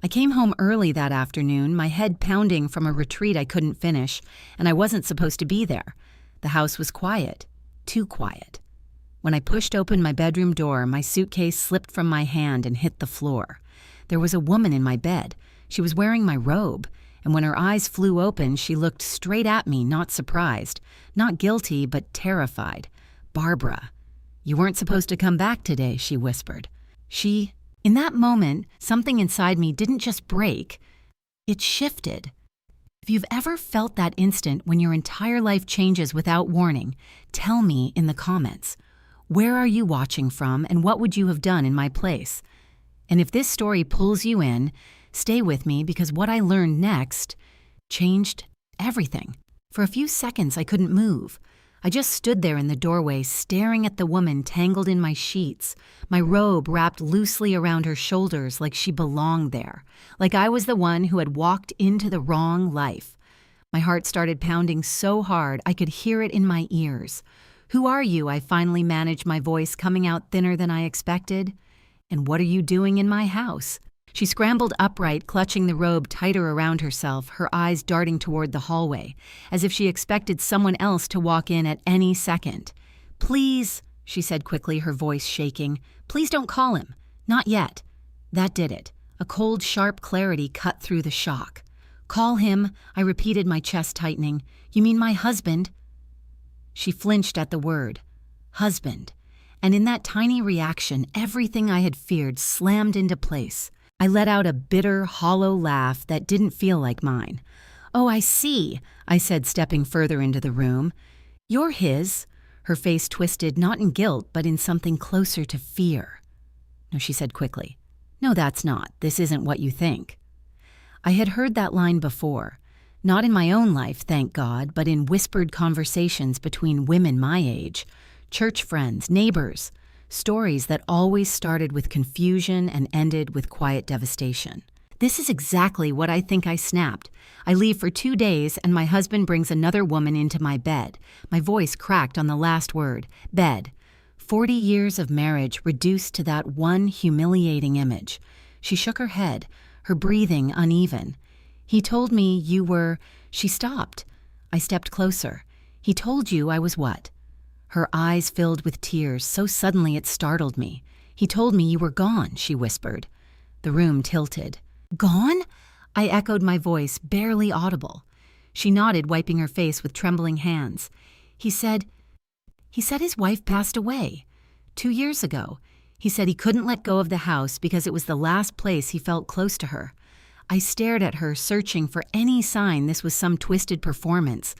I came home early that afternoon, my head pounding from a retreat I couldn't finish, and I wasn't supposed to be there. The house was quiet, too quiet. When I pushed open my bedroom door, my suitcase slipped from my hand and hit the floor. There was a woman in my bed. She was wearing my robe, and when her eyes flew open, she looked straight at me, not surprised, not guilty, but terrified. "Barbara, you weren't supposed to come back today," she whispered. In that moment, something inside me didn't just break, it shifted. If you've ever felt that instant when your entire life changes without warning, tell me in the comments. Where are you watching from, and what would you have done in my place? And if this story pulls you in, stay with me, because what I learned next changed everything. For a few seconds, I couldn't move. I just stood there in the doorway, staring at the woman tangled in my sheets, my robe wrapped loosely around her shoulders like she belonged there, like I was the one who had walked into the wrong life. My heart started pounding so hard I could hear it in my ears. "Who are you?" I finally managed, my voice coming out thinner than I expected. "And what are you doing in my house?" She scrambled upright, clutching the robe tighter around herself, her eyes darting toward the hallway, as if she expected someone else to walk in at any second. "Please," she said quickly, her voice shaking, "please don't call him. Not yet." That did it. A cold, sharp clarity cut through the shock. "Call him," I repeated, my chest tightening. "You mean my husband?" She flinched at the word. Husband. And in that tiny reaction, everything I had feared slammed into place. I let out a bitter, hollow laugh that didn't feel like mine. "Oh, I see," I said, stepping further into the room. "You're his." Her face twisted, not in guilt, but in something closer to fear. "No," she said quickly. "No, that's not. This isn't what you think." I had heard that line before. Not in my own life, thank God, but in whispered conversations between women my age, church friends, neighbors. Stories that always started with confusion and ended with quiet devastation. This is exactly what I think I snapped. I leave for 2 days and my husband brings another woman into my bed. My voice cracked on the last word, bed. 40 years of marriage reduced to that one humiliating image. She shook her head, her breathing uneven. "He told me you were..." She stopped. I stepped closer. "He told you I was what?" Her eyes filled with tears, so suddenly it startled me. "He told me you were gone," she whispered. The room tilted. "Gone?" I echoed, my voice barely audible. She nodded, wiping her face with trembling hands. He said his wife passed away 2 years ago. He said he couldn't let go of the house because it was the last place he felt close to her." I stared at her, searching for any sign this was some twisted performance.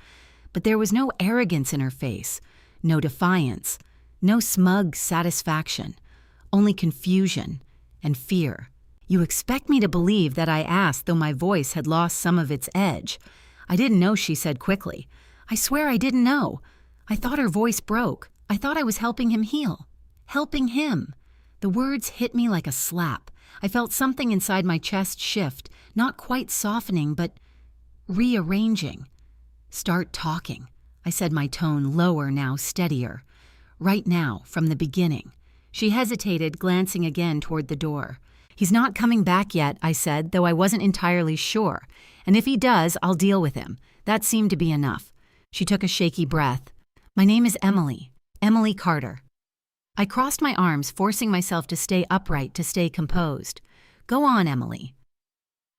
But there was no arrogance in her face. No defiance, no smug satisfaction, only confusion and fear. "You expect me to believe that I asked, though my voice had lost some of its edge." "I didn't know," she said quickly. "I swear I didn't know. I thought her voice broke. I thought I was helping him heal. Helping him." The words hit me like a slap. I felt something inside my chest shift, not quite softening, but rearranging. "Start talking," I said, my tone lower now, steadier. "Right now, from the beginning." She hesitated, glancing again toward the door. "He's not coming back yet," I said, though I wasn't entirely sure. "And if he does, I'll deal with him." That seemed to be enough. She took a shaky breath. "My name is Emily. Emily Carter." I crossed my arms, forcing myself to stay upright, to stay composed. "Go on, Emily."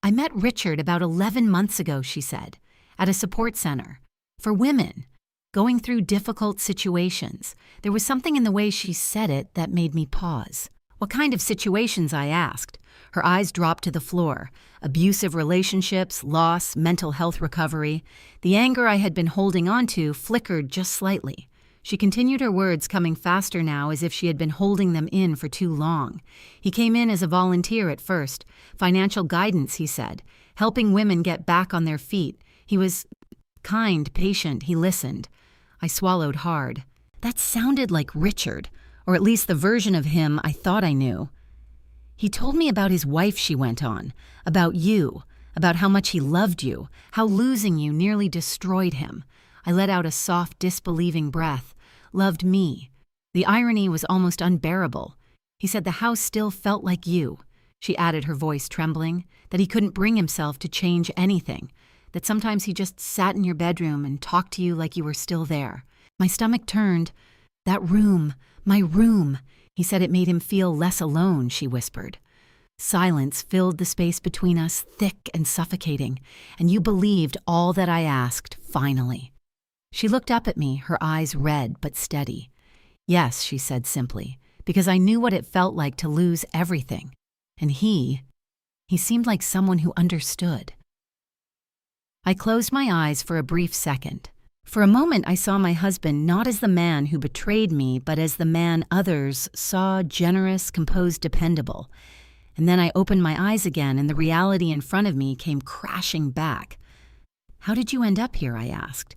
"I met Richard about 11 months ago," she said, "at a support center. For women. Going through difficult situations." There was something in the way she said it that made me pause. "What kind of situations?" I asked. Her eyes dropped to the floor. Abusive relationships, loss, mental health recovery. The anger I had been holding on to flickered just slightly. She continued, her words coming faster now, as if she had been holding them in for too long. "He came in as a volunteer at first. Financial guidance," he said. "Helping women get back on their feet. He was kind, patient, he listened." I swallowed hard. That sounded like Richard, or at least the version of him I thought I knew. "He told me about his wife," she went on, "about you, about how much he loved you, how losing you nearly destroyed him." I let out a soft, disbelieving breath. "Loved me." The irony was almost unbearable. "He said the house still felt like you," she added, her voice trembling. that he couldn't bring himself to change anything, that sometimes he just sat in your bedroom and talked to you like you were still there. My stomach turned. That room, my room. He said it made him feel less alone, she whispered. Silence filled the space between us, thick and suffocating, and you believed all that I asked, finally. She looked up at me, her eyes red but steady. Yes, she said simply, because I knew what it felt like to lose everything. And he seemed like someone who understood. I closed my eyes for a brief second. For a moment, I saw my husband not as the man who betrayed me, but as the man others saw generous, composed, dependable. And then I opened my eyes again, and the reality in front of me came crashing back. How did you end up here? I asked.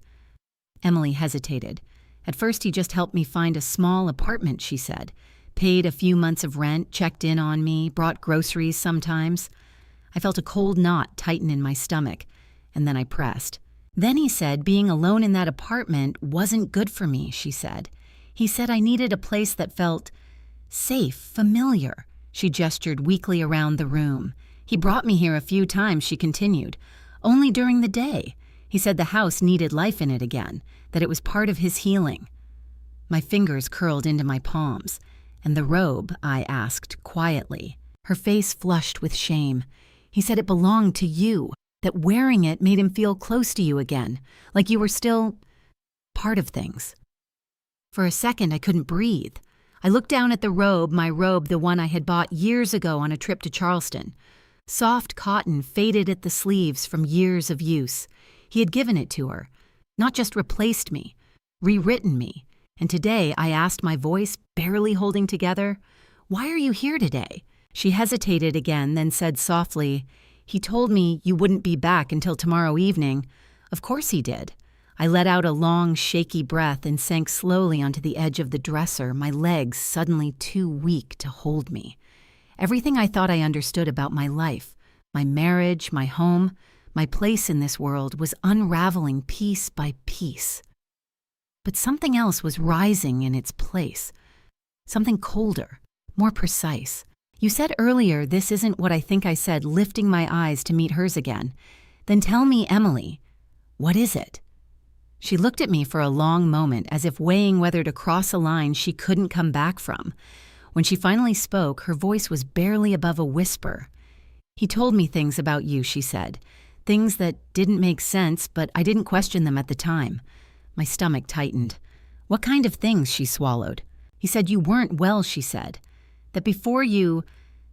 Emily hesitated. At first, he just helped me find a small apartment, she said. Paid a few months of rent, checked in on me, brought groceries sometimes. I felt a cold knot tighten in my stomach, and then I pressed. Then he said being alone in that apartment wasn't good for me, she said. He said I needed a place that felt safe, familiar. She gestured weakly around the room. He brought me here a few times, she continued. Only during the day. He said the house needed life in it again, that it was part of his healing. My fingers curled into my palms. And the robe, I asked quietly. Her face flushed with shame. He said it belonged to you, that wearing it made him feel close to you again, like you were still part of things. For a second, I couldn't breathe. I looked down at the robe, my robe, the one I had bought years ago on a trip to Charleston. Soft cotton faded at the sleeves from years of use. He had given it to her, not just replaced me, rewritten me. And today I asked, my voice barely holding together, "Why are you here today?" She hesitated again, then said softly, "He told me you wouldn't be back until tomorrow evening." Of course he did. I let out a long, shaky breath and sank slowly onto the edge of the dresser, my legs suddenly too weak to hold me. Everything I thought I understood about my life, my marriage, my home, my place in this world was unraveling piece by piece. But something else was rising in its place. Something colder, more precise. You said earlier this isn't what I think I said, lifting my eyes to meet hers again. Then tell me, Emily, what is it? She looked at me for a long moment, as if weighing whether to cross a line she couldn't come back from. When she finally spoke, her voice was barely above a whisper. He told me things about you, she said. Things that didn't make sense, but I didn't question them at the time. My stomach tightened. What kind of things? She swallowed. He said you weren't well, she said. That before you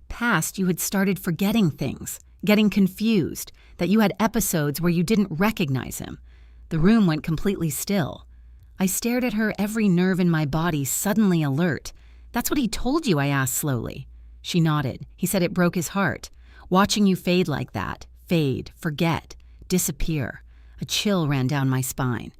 passed, you had started forgetting things, getting confused, that you had episodes where you didn't recognize him. The room went completely still. I stared at her, every nerve in my body suddenly alert. That's what he told you? I asked slowly. She nodded. He said it broke his heart. Watching you fade like that, fade, forget, disappear. A chill ran down my spine.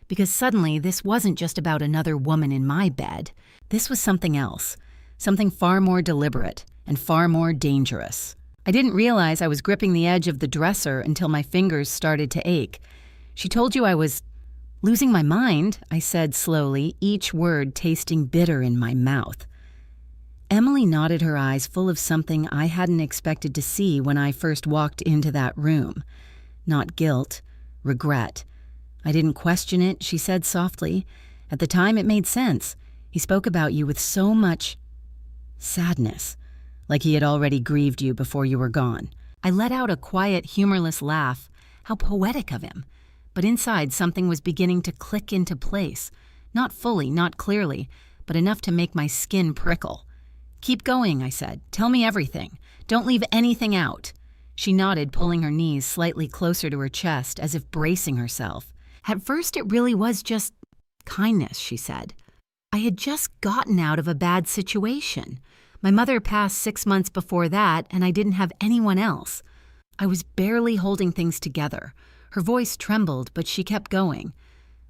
Because suddenly this wasn't just about another woman in my bed. This was something else, something far more deliberate and far more dangerous. I didn't realize I was gripping the edge of the dresser until my fingers started to ache. She told you I was losing my mind, I said slowly, each word tasting bitter in my mouth. Emily nodded, her eyes full of something I hadn't expected to see when I first walked into that room. Not guilt, regret. I didn't question it, she said softly. At the time, it made sense. He spoke about you with so much sadness, like he had already grieved you before you were gone. I let out a quiet, humorless laugh. How poetic of him. But inside, something was beginning to click into place. Not fully, not clearly, but enough to make my skin prickle. Keep going, I said. Tell me everything. Don't leave anything out. She nodded, pulling her knees slightly closer to her chest, as if bracing herself. At first, it really was just kindness, she said. I had just gotten out of a bad situation. My mother passed 6 months before that, and I didn't have anyone else. I was barely holding things together. Her voice trembled, but she kept going.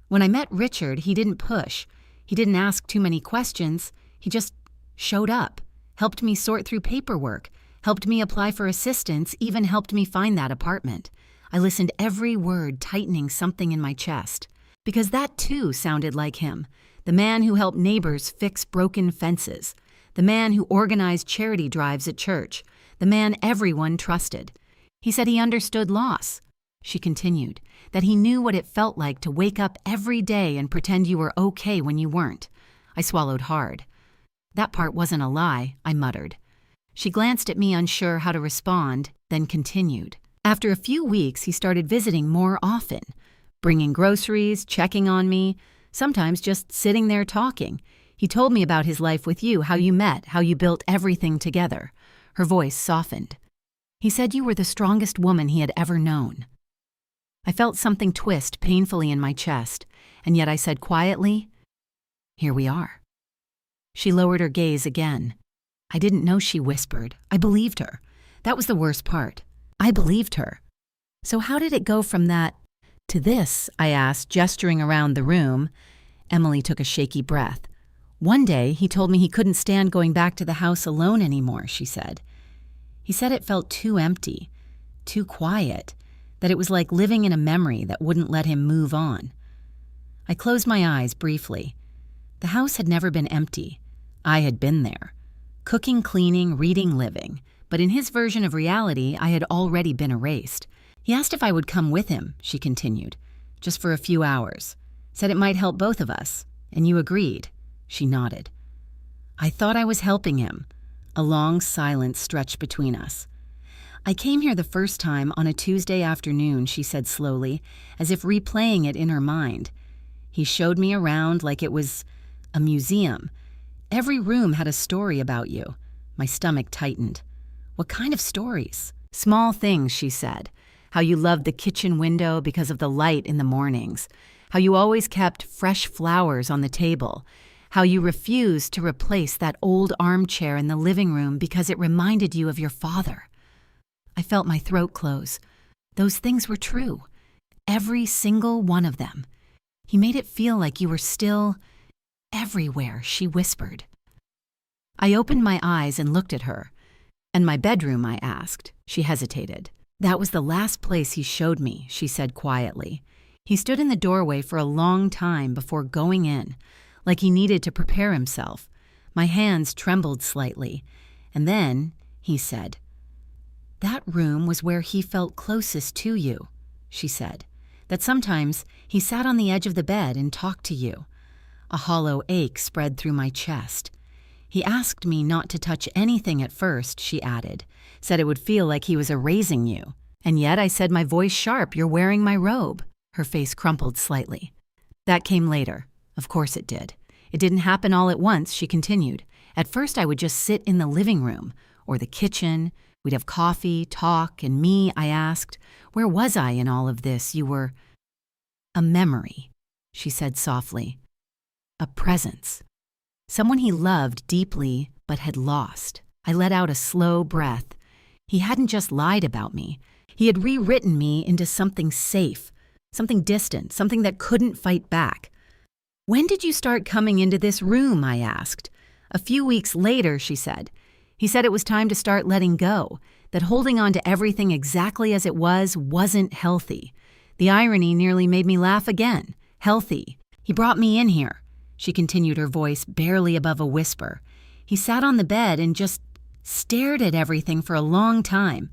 When I met Richard, he didn't push. He didn't ask too many questions. He just showed up, helped me sort through paperwork, helped me apply for assistance, even helped me find that apartment. I listened every word, tightening something in my chest. Because that too sounded like him. The man who helped neighbors fix broken fences. The man who organized charity drives at church. The man everyone trusted. He said he understood loss. She continued, that he knew what it felt like to wake up every day and pretend you were okay when you weren't. I swallowed hard. That part wasn't a lie, I muttered. She glanced at me, unsure how to respond, then continued. After a few weeks, he started visiting more often, bringing groceries, checking on me, sometimes just sitting there talking. He told me about his life with you, how you met, how you built everything together. Her voice softened. He said you were the strongest woman he had ever known. I felt something twist painfully in my chest, and yet I said quietly, "Here we are." She lowered her gaze again. I didn't know she whispered. I believed her. That was the worst part. I believed her. So how did it go from that to this? I asked, gesturing around the room. Emily took a shaky breath. One day, he told me he couldn't stand going back to the house alone anymore, she said. He said it felt too empty, too quiet, that it was like living in a memory that wouldn't let him move on. I closed my eyes briefly. The house had never been empty. I had been there. Cooking, cleaning, reading, living. But in his version of reality, I had already been erased. He asked if I would come with him, she continued, just for a few hours. Said it might help both of us. And you agreed. She nodded. I thought I was helping him. A long silence stretched between us. I came here the first time on a Tuesday afternoon, she said slowly, as if replaying it in her mind. He showed me around like it was a museum. Every room had a story about you. My stomach tightened. What kind of stories? Small things, she said. How you loved the kitchen window because of the light in the mornings. How you always kept fresh flowers on the table. How you refused to replace that old armchair in the living room because it reminded you of your father. I felt my throat close. Those things were true. Every single one of them. He made it feel like you were still everywhere, she whispered. I opened my eyes and looked at her. And my bedroom, I asked. She hesitated. That was the last place he showed me, she said quietly. He stood in the doorway for a long time before going in, like he needed to prepare himself. My hands trembled slightly. And then, he said, that room was where he felt closest to you, she said. That sometimes he sat on the edge of the bed and talked to you. A hollow ache spread through my chest. He asked me not to touch anything at first, she added. Said it would feel like he was erasing you. And yet I said, my voice sharp, you're wearing my robe. Her face crumpled slightly. That came later. Of course it did. It didn't happen all at once, she continued. At first I would just sit in the living room or the kitchen. We'd have coffee, talk, and me, I asked, where was I in all of this? You were a memory, she said softly. A presence. Someone he loved deeply but had lost. I let out a slow breath. He hadn't just lied about me. He had rewritten me into something safe, something distant, something that couldn't fight back. When did you start coming into this room? I asked. A few weeks later, she said. He said it was time to start letting go, that holding on to everything exactly as it was wasn't healthy. The irony nearly made me laugh again. Healthy. He brought me in here. She continued, her voice barely above a whisper. He sat on the bed and just stared at everything for a long time.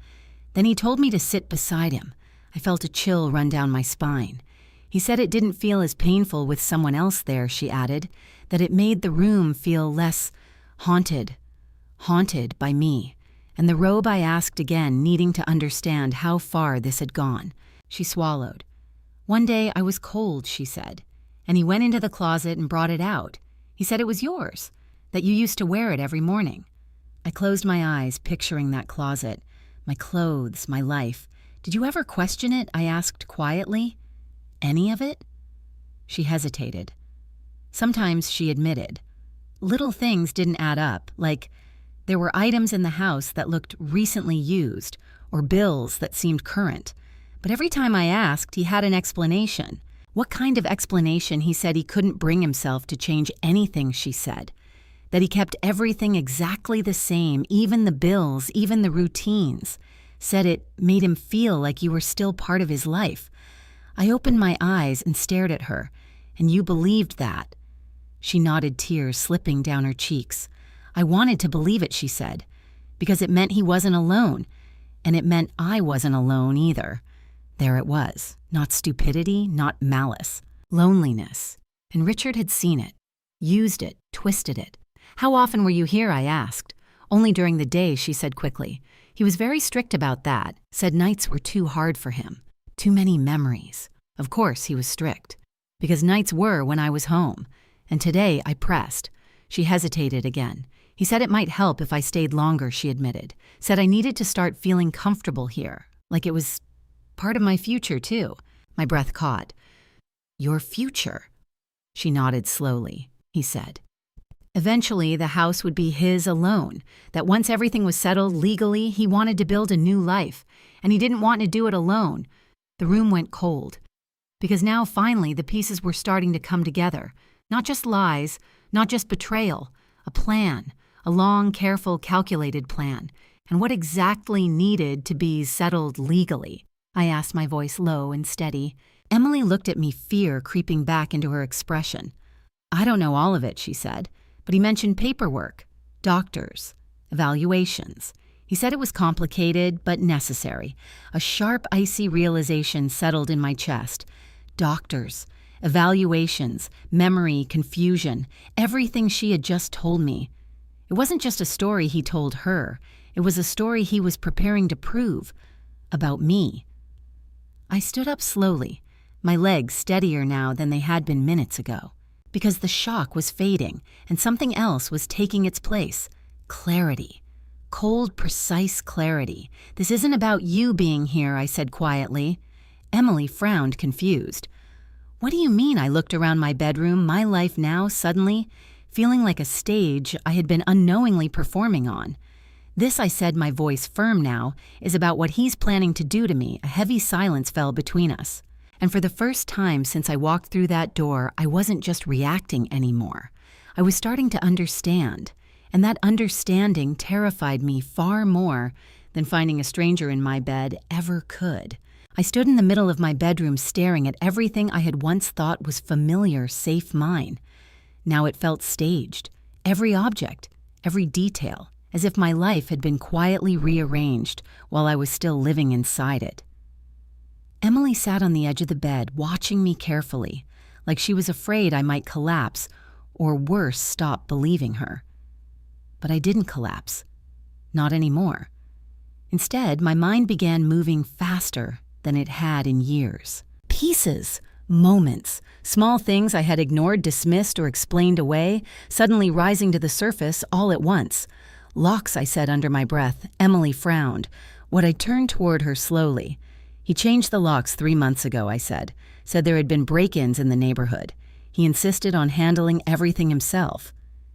Then he told me to sit beside him. I felt a chill run down my spine. He said it didn't feel as painful with someone else there, she added, that it made the room feel less haunted by me. And the robe, I asked again, needing to understand how far this had gone. She swallowed. One day I was cold, she said, and he went into the closet and brought it out. He said it was yours, that you used to wear it every morning. I closed my eyes, picturing that closet, my clothes, my life. Did you ever question it? I asked quietly. Any of it? She hesitated. Sometimes, she admitted. Little things didn't add up, like there were items in the house that looked recently used, or bills that seemed current. But every time I asked, he had an explanation. What kind of explanation? He said he couldn't bring himself to change anything, she said. That he kept everything exactly the same, even the bills, even the routines. Said it made him feel like you were still part of his life. I opened my eyes and stared at her. And you believed that. She nodded, tears slipping down her cheeks. I wanted to believe it, she said, because it meant he wasn't alone. And it meant I wasn't alone either. There it was. Not stupidity, not malice. Loneliness. And Richard had seen it. Used it, twisted it. "How often were you here?" I asked. "Only during the day," she said quickly. He was very strict about that, said nights were too hard for him. Too many memories. Of course, he was strict. Because nights were when I was home. And today I pressed. She hesitated again. He said it might help if I stayed longer, she admitted. Said I needed to start feeling comfortable here. Like it was part of my future, too. My breath caught. "Your future?" She nodded slowly. He said. Eventually, the house would be his alone, that once everything was settled legally, he wanted to build a new life, and he didn't want to do it alone. The room went cold. Because now, finally, the pieces were starting to come together. Not just lies, not just betrayal, a plan, a long, careful, calculated plan. And what exactly needed to be settled legally? I asked, my voice low and steady. Emily looked at me, fear creeping back into her expression. "I don't know all of it," she said, "but he mentioned paperwork, doctors, evaluations. He said it was complicated but necessary. A sharp, icy realization settled in my chest. Doctors, evaluations, memory, confusion, everything she had just told me. It wasn't just a story he told her. It was a story he was preparing to prove. About me. I stood up slowly, my legs steadier now than they had been minutes ago. Because the shock was fading, and something else was taking its place. Clarity. Cold, precise clarity. "This isn't about you being here," I said quietly. Emily frowned, confused. "What do you mean?" I looked around my bedroom, my life now, suddenly, feeling like a stage I had been unknowingly performing on. "This," I said, my voice firm now, "is about what he's planning to do to me." A heavy silence fell between us. And for the first time since I walked through that door, I wasn't just reacting anymore. I was starting to understand. And that understanding terrified me far more than finding a stranger in my bed ever could. I stood in the middle of my bedroom staring at everything I had once thought was familiar, safe mine. Now it felt staged. Every object, every detail, as if my life had been quietly rearranged while I was still living inside it. Emily sat on the edge of the bed, watching me carefully, like she was afraid I might collapse, or worse, stop believing her. But I didn't collapse. Not anymore. Instead, my mind began moving faster than it had in years. Pieces, moments, small things I had ignored, dismissed, or explained away, suddenly rising to the surface all at once. "Locks," I said under my breath. Emily frowned. What I turned toward her slowly. "He changed the locks 3 months ago," I said. "Said there had been break-ins in the neighborhood. He insisted on handling everything himself.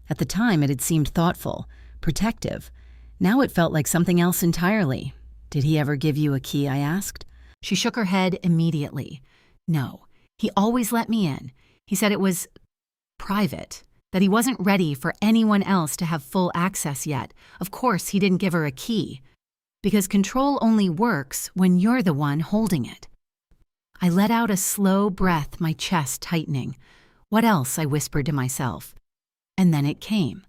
At the time, it had seemed thoughtful, protective. Now it felt like something else entirely." "Did he ever give you a key?" I asked. She shook her head immediately. "No, he always let me in. He said it was private, that he wasn't ready for anyone else to have full access yet. Of course, he didn't give her a key. Because control only works when you're the one holding it." I let out a slow breath, my chest tightening. "What else?" I whispered to myself. And then it came.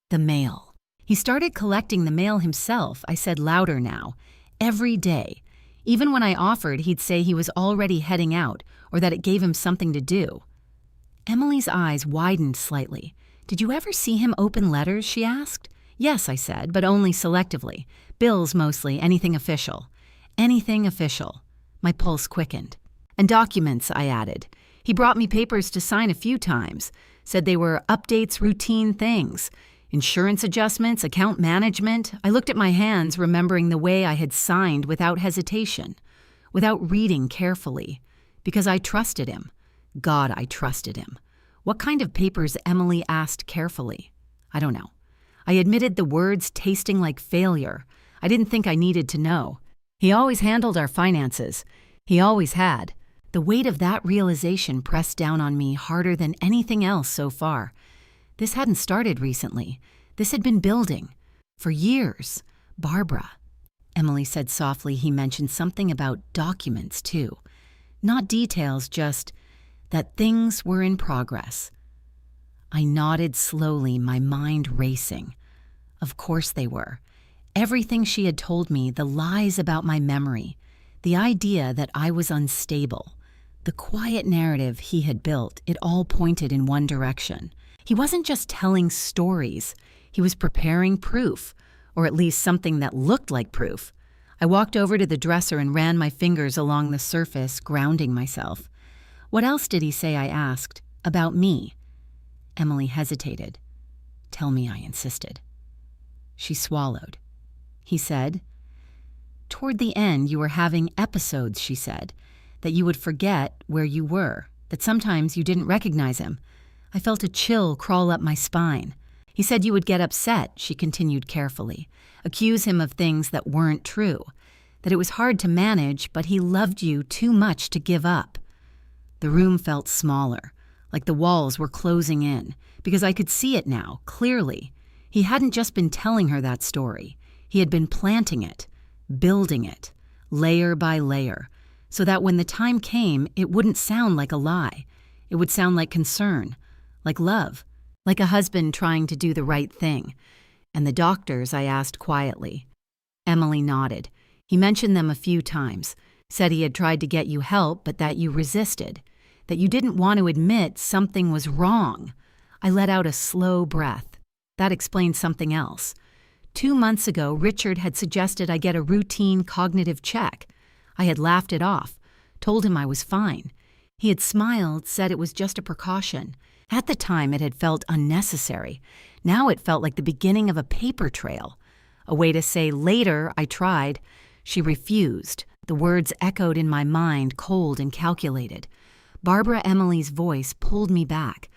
The mail. "He started collecting the mail himself," I said louder now. "Every day. Even when I offered, he'd say he was already heading out, or that it gave him something to do." Emily's eyes widened slightly. "Did you ever see him open letters?" she asked. "Yes," I said, "but only selectively. Bills mostly, anything official." "Anything official." My pulse quickened. "And documents," I added. "He brought me papers to sign a few times. Said they were updates, routine things. Insurance adjustments, account management." I looked at my hands, remembering the way I had signed without hesitation, without reading carefully, because I trusted him. God, I trusted him. What kind of papers? Emily asked carefully. I don't know. I admitted the words tasting like failure. I didn't think I needed to know. He always handled our finances. He always had. The weight of that realization pressed down on me harder than anything else so far. This hadn't started recently. This had been building. For years. "Barbara," Emily said softly. "He mentioned something about documents, too. Not details, just that things were in progress." I nodded slowly, my mind racing. Of course they were. Everything she had told me, the lies about my memory, the idea that I was unstable, the quiet narrative he had built, it all pointed in one direction. He wasn't just telling stories, he was preparing proof, or at least something that looked like proof. I walked over to the dresser and ran my fingers along the surface, grounding myself. "What else did he say?" I asked. "About me?" Emily hesitated. "Tell me," I insisted. She swallowed. He said, "Toward the end, you were having episodes," she said, "that you would forget where you were, that sometimes you didn't recognize him." I felt a chill crawl up my spine. "He said you would get upset," she continued carefully, "accuse him of things that weren't true, that it was hard to manage, but he loved you too much to give up." The room felt smaller, like the walls were closing in, because I could see it now, clearly. He hadn't just been telling her that story. He had been planting it, building it, layer by layer, so that when the time came, it wouldn't sound like a lie. It would sound like concern, like love, like a husband trying to do the right thing. "And the doctors?" I asked quietly. Emily nodded. "He mentioned them a few times, said he had tried to get you help, but that you resisted, that you didn't want to admit something was wrong." I let out a slow breath. That explained something else. 2 months ago, Richard had suggested I get a routine cognitive check. I had laughed it off, told him I was fine. He had smiled, said it was just a precaution. At the time, it had felt unnecessary. Now it felt like the beginning of a paper trail. A way to say, "Later, I tried." She refused. The words echoed in my mind, cold and calculated. Barbara Emily's voice pulled me back.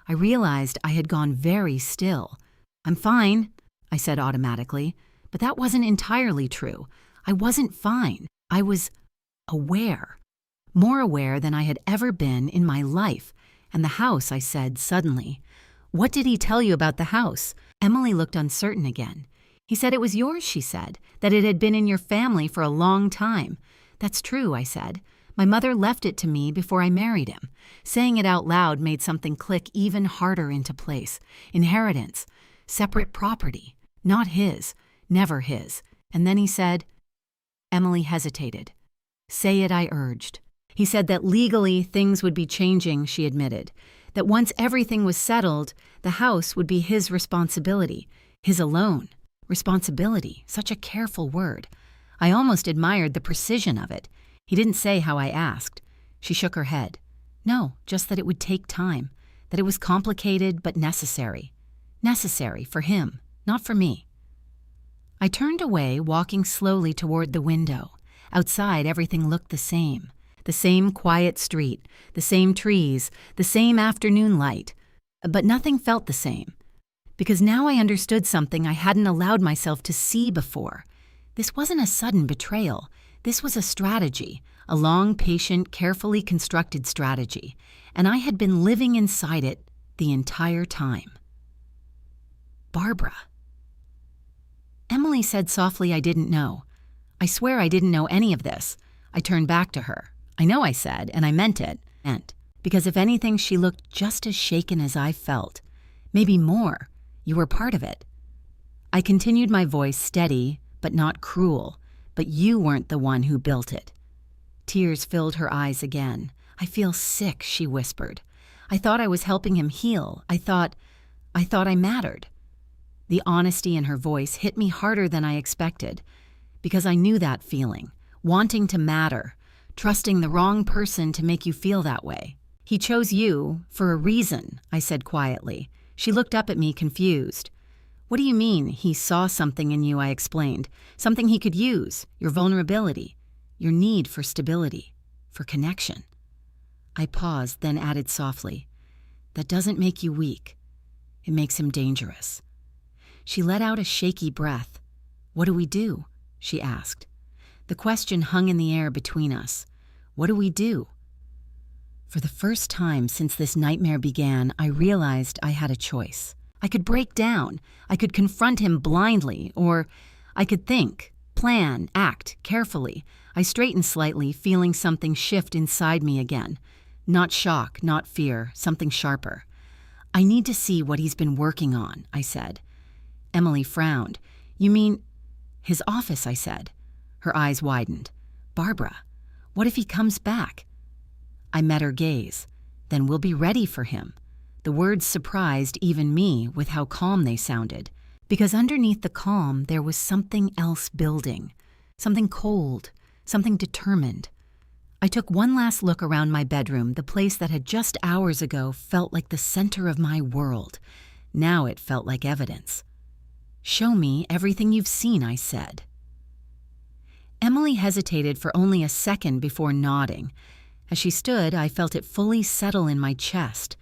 I realized I had gone very still. "I'm fine," I said automatically, but that wasn't entirely true. I wasn't fine. I was aware, more aware than I had ever been in my life. "And the house," I said suddenly. "What did he tell you about the house?" Emily looked uncertain again. "He said it was yours," she said, "that it had been in your family for a long time." "That's true," I said. "My mother left it to me before I married him." Saying it out loud made something click even harder into place. Inheritance, separate property, not his, never his. And then he said, Emily hesitated. "Say it," I urged. He said that legally things would be changing, she admitted. That once everything was settled, the house would be his responsibility, his alone. Responsibility, such a careful word. I almost admired the precision of it. He didn't say how I asked. She shook her head. No, just that it would take time, that it was complicated but necessary. Necessary for him, not for me. I turned away, walking slowly toward the window. Outside, everything looked the same. The same quiet street, the same trees, the same afternoon light. But nothing felt the same. Because now I understood something I hadn't allowed myself to see before. This wasn't a sudden betrayal. This was a strategy, a long, patient, carefully constructed strategy. And I had been living inside it the entire time. Barbara. Emily said softly I didn't know. I swear I didn't know any of this. I turned back to her. I know I said, and I meant it. Because if anything, she looked just as shaken as I felt. Maybe more. You were part of it. I continued, my voice steady, but not cruel. But you weren't the one who built it. Tears filled her eyes again. "I feel sick," she whispered. "I thought I was helping him heal. I thought I mattered." The honesty in her voice hit me harder than I expected, because I knew that feeling, wanting to matter, trusting the wrong person to make you feel that way. "He chose you for a reason," I said quietly. She looked up at me, confused. "What do you mean, he saw something in you?" I explained. "Something he could use, your vulnerability, your need for stability, for connection." I paused, then added softly, "That doesn't make you weak. It makes him dangerous." She let out a shaky breath. "What do we do?" she asked. The question hung in the air between us. What do we do? For the first time since this nightmare began, I realized I had a choice. I could break down. I could confront him blindly, or I could think, plan, act carefully. I straightened slightly, feeling something shift inside me again. Not shock, not fear, something sharper. "I need to see what he's been working on," I said. Emily frowned. "You mean His office, I said. Her eyes widened. Barbara, what if he comes back? I met her gaze. Then we'll be ready for him. The words surprised even me with how calm they sounded, because underneath the calm there was something else building, something cold, something determined. I took one last look around my bedroom, the place that had just hours ago felt like the center of my world. Now it felt like evidence. Show me everything you've seen, I said. Emily hesitated for only a second before nodding. As she stood, I felt it fully settle in my chest.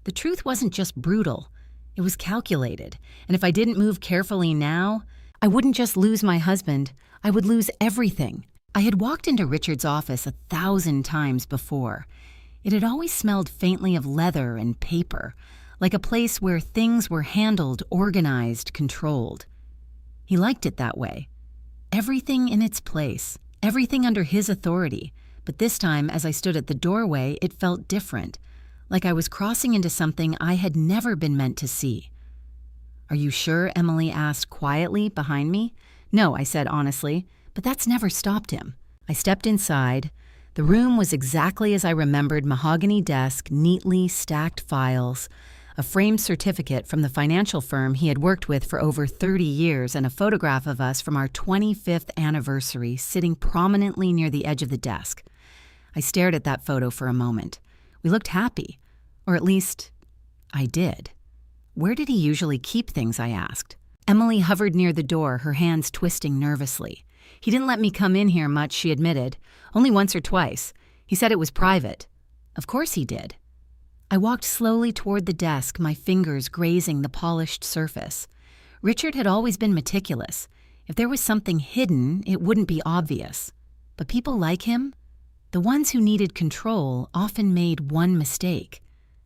The truth wasn't just brutal. It was calculated, and if I didn't move carefully now, I wouldn't just lose my husband, I would lose everything. I had walked into Richard's office 1,000 times before. It had always smelled faintly of leather and paper, like a place where things were handled, organized, controlled. He liked it that way. Everything in its place, everything under his authority, but this time as I stood at the doorway, it felt different, like I was crossing into something I had never been meant to see. Are you sure? Emily asked quietly behind me. No, I said honestly, but that's never stopped him. I stepped inside. The room was exactly as I remembered: mahogany desk, neatly stacked files, a framed certificate from the financial firm he had worked with for over 30 years, and a photograph of us from our 25th anniversary sitting prominently near the edge of the desk. I stared at that photo for a moment. We looked happy, or at least, I did. Where did he usually keep things, I asked. Emily hovered near the door, her hands twisting nervously. He didn't let me come in here much, she admitted. Only once or twice. He said it was private. Of course he did. I walked slowly toward the desk, my fingers grazing the polished surface. Richard had always been meticulous. If there was something hidden, it wouldn't be obvious. But people like him, the ones who needed control, often made one mistake.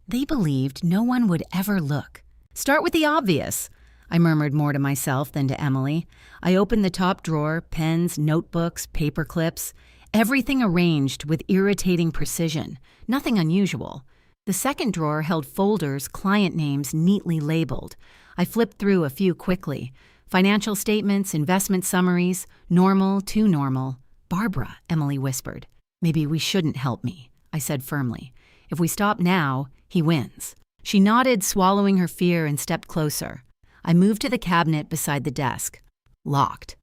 They believed no one would ever look. Start with the obvious, I murmured more to myself than to Emily. I opened the top drawer, pens, notebooks, paper clips, everything arranged with irritating precision, nothing unusual. The second drawer held folders, client names neatly labeled. I flipped through a few quickly. Financial statements, investment summaries, normal, too normal. Barbara, Emily whispered. Maybe we shouldn't help me, I said firmly. If we stop now, he wins. She nodded, swallowing her fear, and stepped closer. I moved to the cabinet beside the desk. Locked.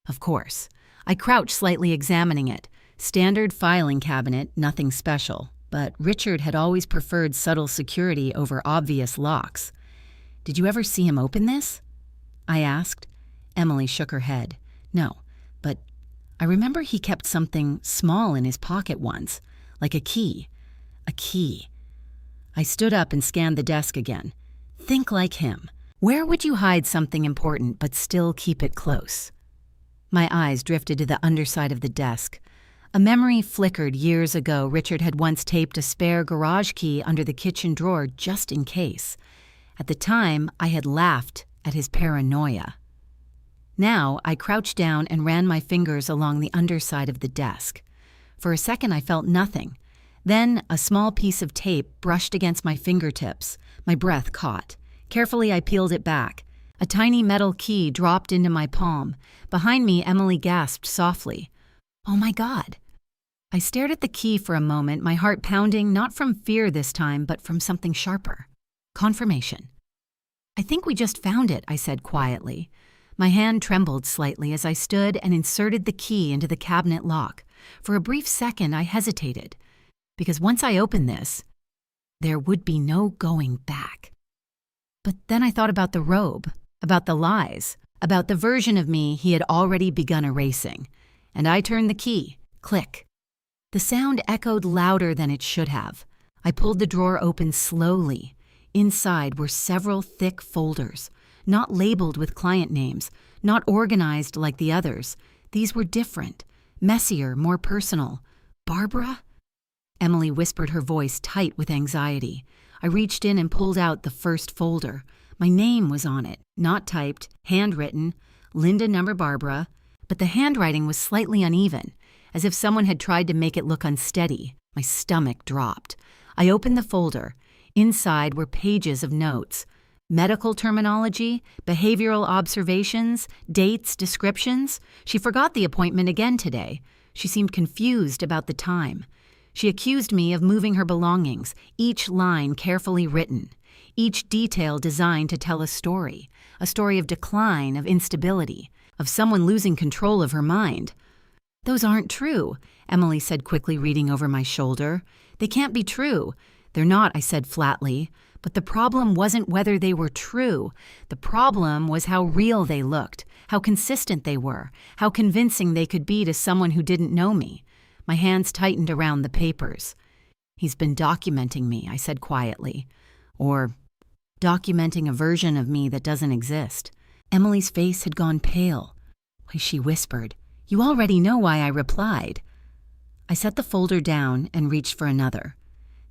Of course. I crouched slightly, examining it. Standard filing cabinet, nothing special. But Richard had always preferred subtle security over obvious locks. Did you ever see him open this? I asked. Emily shook her head. No, but I remember he kept something small in his pocket once, like a key. A key. I stood up and scanned the desk again. Think like him. Where would you hide something important but still keep it close? My eyes drifted to the underside of the desk. A memory flickered years ago. Richard had once taped a spare garage key under the kitchen drawer just in case. At the time, I had laughed at his paranoia. Now, I crouched down and ran my fingers along the underside of the desk. For a second, I felt nothing. Then, a small piece of tape brushed against my fingertips. My breath caught. Carefully, I peeled it back. A tiny metal key dropped into my palm. Behind me, Emily gasped softly. Oh my God. I stared at the key for a moment, my heart pounding, not from fear this time, but from something sharper. Confirmation. I think we just found it, I said quietly. My hand trembled slightly as I stood and inserted the key into the cabinet lock. For a brief second, I hesitated. Because once I opened this, there would be no going back. But then I thought about the robe, about the lies, about the version of me he had already begun erasing. And I turned the key. Click. The sound echoed louder than it should have. I pulled the drawer open slowly. Inside were several thick folders, not labeled with client names, not organized like the others. These were different, messier, more personal. Barbara? Emily whispered, her voice tight with anxiety. I reached in and pulled out the first folder. My name was on it, not typed, handwritten, Linda number Barbara, but the handwriting was slightly uneven, as if someone had tried to make it look unsteady. My stomach dropped. I opened the folder. Inside were pages of notes. Medical terminology, behavioral observations, dates, descriptions. She forgot the appointment again today. She seemed confused about the time. She accused me of moving her belongings, each line carefully written, each detail designed to tell a story of decline, of instability, of someone losing control of her mind. "Those aren't true," Emily said quickly, reading over my shoulder. "They can't be true." "They're not," I said flatly. But the problem wasn't whether they were true. The problem was how real they looked, how consistent they were, how convincing they could be to someone who didn't know me. My hands tightened around the papers. "He's been documenting me," I said quietly. "Or documenting a version of me that doesn't exist." Emily's face had gone pale. "Why," she whispered, "you already know why I replied." I set the folder down and reached for another.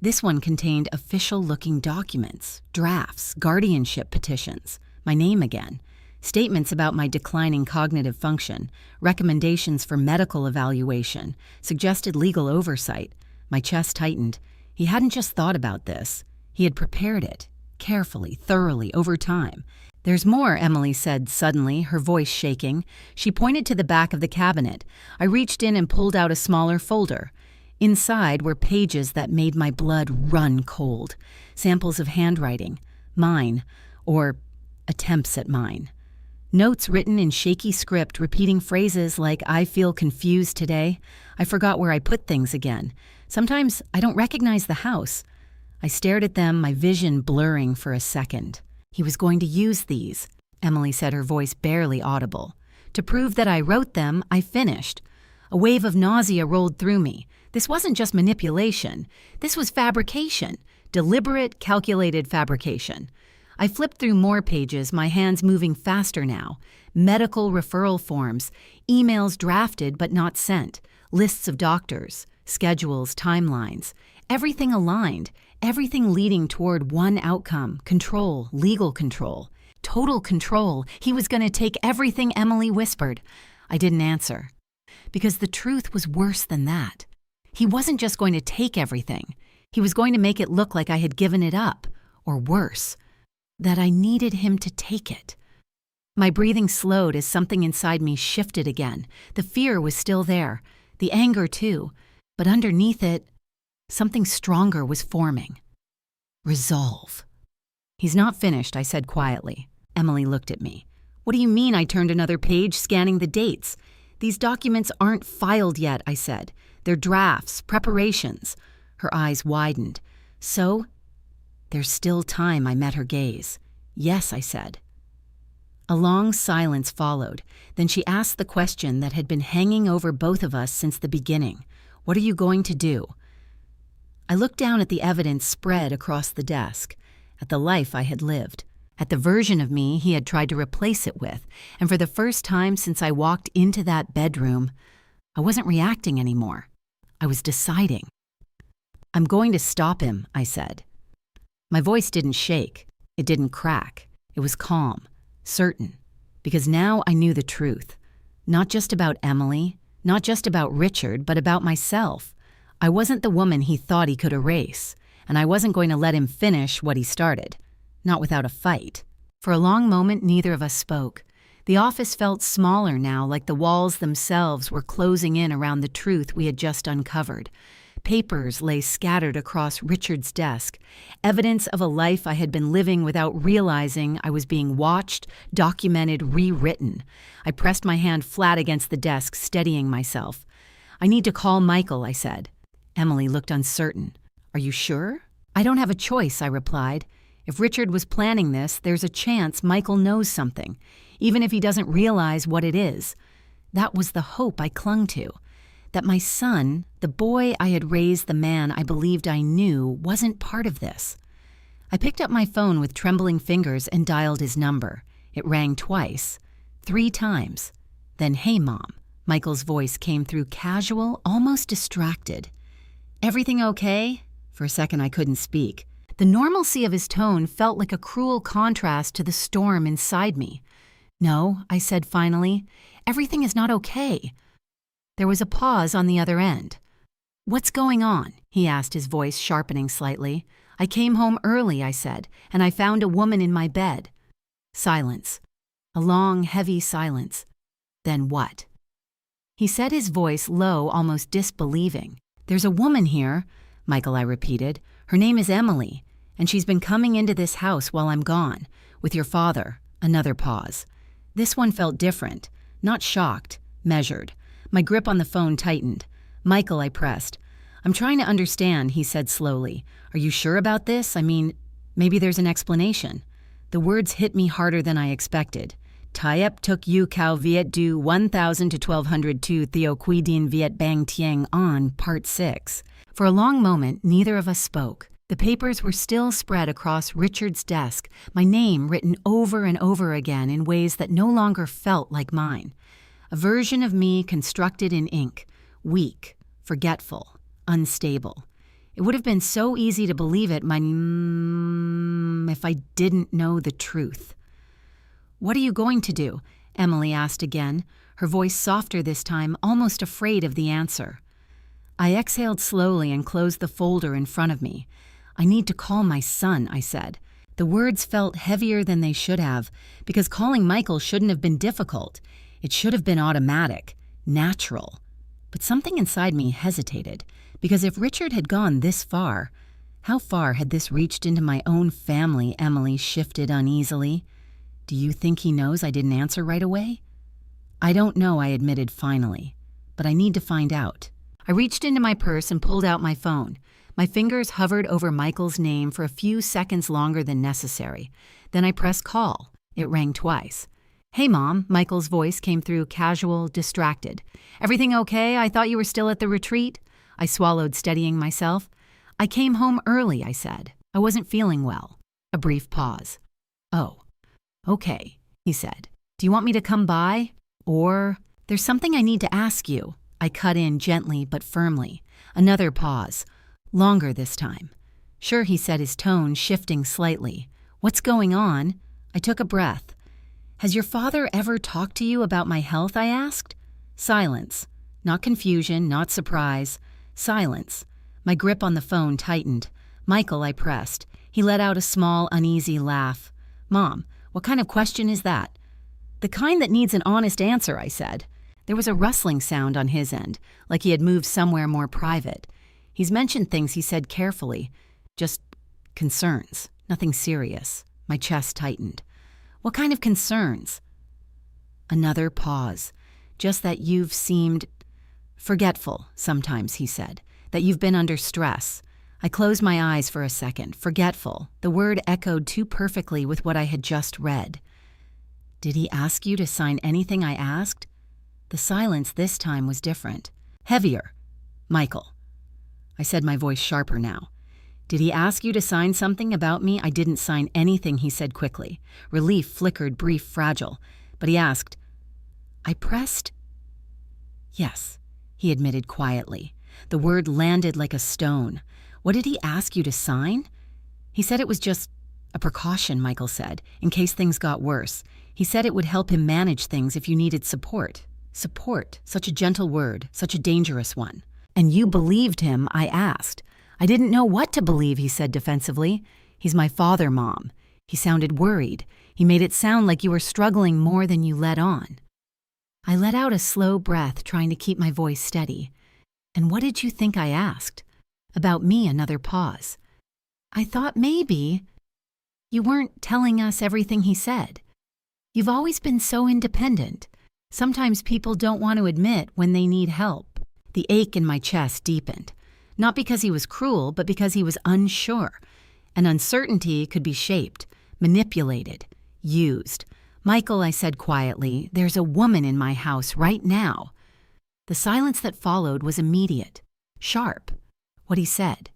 This one contained official-looking documents, drafts, guardianship petitions, my name again, statements about my declining cognitive function, recommendations for medical evaluation, suggested legal oversight. My chest tightened. He hadn't just thought about this. He had prepared it, carefully, thoroughly, over time. "There's more," Emily said suddenly, her voice shaking. She pointed to the back of the cabinet. I reached in and pulled out a smaller folder. Inside were pages that made my blood run cold. Samples of handwriting. Mine. Or attempts at mine. Notes written in shaky script repeating phrases like, "I feel confused today." I forgot where I put things again. Sometimes I don't recognize the house. I stared at them, my vision blurring for a second. "He was going to use these," Emily said, her voice barely audible. "To prove that I wrote them, I finished." A wave of nausea rolled through me. This wasn't just manipulation. This was fabrication. Deliberate, calculated fabrication. I flipped through more pages, my hands moving faster now. Medical referral forms, emails drafted but not sent, lists of doctors, schedules, timelines. Everything aligned, everything leading toward one outcome: control, legal control. Total control. He was going to take everything, Emily whispered. I didn't answer. Because the truth was worse than that. He wasn't just going to take everything. He was going to make it look like I had given it up, or worse, that I needed him to take it. My breathing slowed as something inside me shifted again. The fear was still there, the anger too, but underneath it, something stronger was forming. Resolve. "He's not finished," I said quietly. Emily looked at me. "What do you mean?" I turned another page, scanning the dates. "These documents aren't filed yet," I said. "They're drafts, preparations." Her eyes widened. "So, there's still time," I met her gaze. "Yes," I said. A long silence followed. Then she asked the question that had been hanging over both of us since the beginning. "What are you going to do?" I looked down at the evidence spread across the desk, at the life I had lived, at the version of me he had tried to replace it with, and for the first time since I walked into that bedroom, I wasn't reacting anymore. I was deciding. "I'm going to stop him," I said. My voice didn't shake. It didn't crack. It was calm, certain, because now I knew the truth. Not just about Emily, not just about Richard, but about myself. I wasn't the woman he thought he could erase, and I wasn't going to let him finish what he started. Not without a fight. For a long moment, neither of us spoke. The office felt smaller now, like the walls themselves were closing in around the truth we had just uncovered. Papers lay scattered across Richard's desk, evidence of a life I had been living without realizing I was being watched, documented, rewritten. I pressed my hand flat against the desk, steadying myself. "I need to call Michael," I said. Emily looked uncertain. "Are you sure?" "I don't have a choice," I replied. "If Richard was planning this, there's a chance Michael knows something, even if he doesn't realize what it is." That was the hope I clung to. That my son, the boy I had raised, the man I believed I knew, wasn't part of this. I picked up my phone with trembling fingers and dialed his number. It rang twice, 3 times. Then, "Hey, Mom." Michael's voice came through casual, almost distracted. "Everything okay?" For a second I couldn't speak. The normalcy of his tone felt like a cruel contrast to the storm inside me. "No," I said finally. "Everything is not okay." There was a pause on the other end. "What's going on?" he asked, his voice sharpening slightly. I came home early, I said, and I found a woman in my bed. Silence. A long, heavy silence. Then what? He said, his voice low, almost disbelieving. There's a woman here, Michael, I repeated. Her name is Emily, and she's been coming into this house while I'm gone, with your father. Another pause. This one felt different, not shocked, measured. My grip on the phone tightened. Michael, I pressed. I'm trying to understand, he said slowly. Are you sure about this? I mean, maybe there's an explanation. The words hit me harder than I expected. Tayep tuk yu kao viet du 1000 to 1202 theo quy din viet bang tieng on, part 6. For a long moment, neither of us spoke. The papers were still spread across Richard's desk, my name written over and over again in ways that no longer felt like mine. A version of me constructed in ink, weak, forgetful, unstable. It would have been so easy to believe it, if I didn't know the truth. What are you going to do? Emily asked again, her voice softer this time, almost afraid of the answer. I exhaled slowly and closed the folder in front of me. I need to call my son, I said. The words felt heavier than they should have, because calling Michael shouldn't have been difficult. It should have been automatic, natural. But something inside me hesitated, because if Richard had gone this far, how far had this reached into my own family? Emily shifted uneasily. Do you think he knows I didn't answer right away? I don't know, I admitted finally, but I need to find out. I reached into my purse and pulled out my phone. My fingers hovered over Michael's name for a few seconds longer than necessary. Then I pressed call. It rang twice. Hey, Mom, Michael's voice came through, casual, distracted. Everything okay? I thought you were still at the retreat. I swallowed, steadying myself. I came home early, I said. I wasn't feeling well. A brief pause. Oh. Okay, he said. Do you want me to come by? Or, there's something I need to ask you. I cut in gently but firmly. Another pause. Longer this time. Sure, he said, his tone shifting slightly. What's going on? I took a breath. Has your father ever talked to you about my health? I asked. Silence. Not confusion, not surprise. Silence. My grip on the phone tightened. Michael, I pressed. He let out a small, uneasy laugh. Mom, what kind of question is that? The kind that needs an honest answer, I said. There was a rustling sound on his end, like he had moved somewhere more private. He's mentioned things he said carefully. Just concerns, nothing serious. My chest tightened. What kind of concerns? Another pause. Just that you've seemed forgetful sometimes, he said. That you've been under stress. I closed my eyes for a second. Forgetful. The word echoed too perfectly with what I had just read. Did he ask you to sign anything I asked? The silence this time was different. Heavier. Michael. I said, my voice sharper now. Did he ask you to sign something about me? I didn't sign anything, he said quickly. Relief flickered, brief, fragile. But he asked. I pressed. Yes, he admitted quietly. The word landed like a stone. What did he ask you to sign? He said it was just a precaution, Michael said, in case things got worse. He said it would help him manage things if you needed support. Support, such a gentle word, such a dangerous one. And you believed him, I asked. I didn't know what to believe, he said defensively. He's my father, Mom. He sounded worried. He made it sound like you were struggling more than you let on. I let out a slow breath, trying to keep my voice steady. And what did you think I asked? About me, another pause. I thought maybe you weren't telling us everything he said. You've always been so independent. Sometimes people don't want to admit when they need help. The ache in my chest deepened. Not because he was cruel, but because he was unsure. And uncertainty could be shaped, manipulated, used. Michael, I said quietly, there's a woman in my house right now. The silence that followed was immediate, sharp. What he said.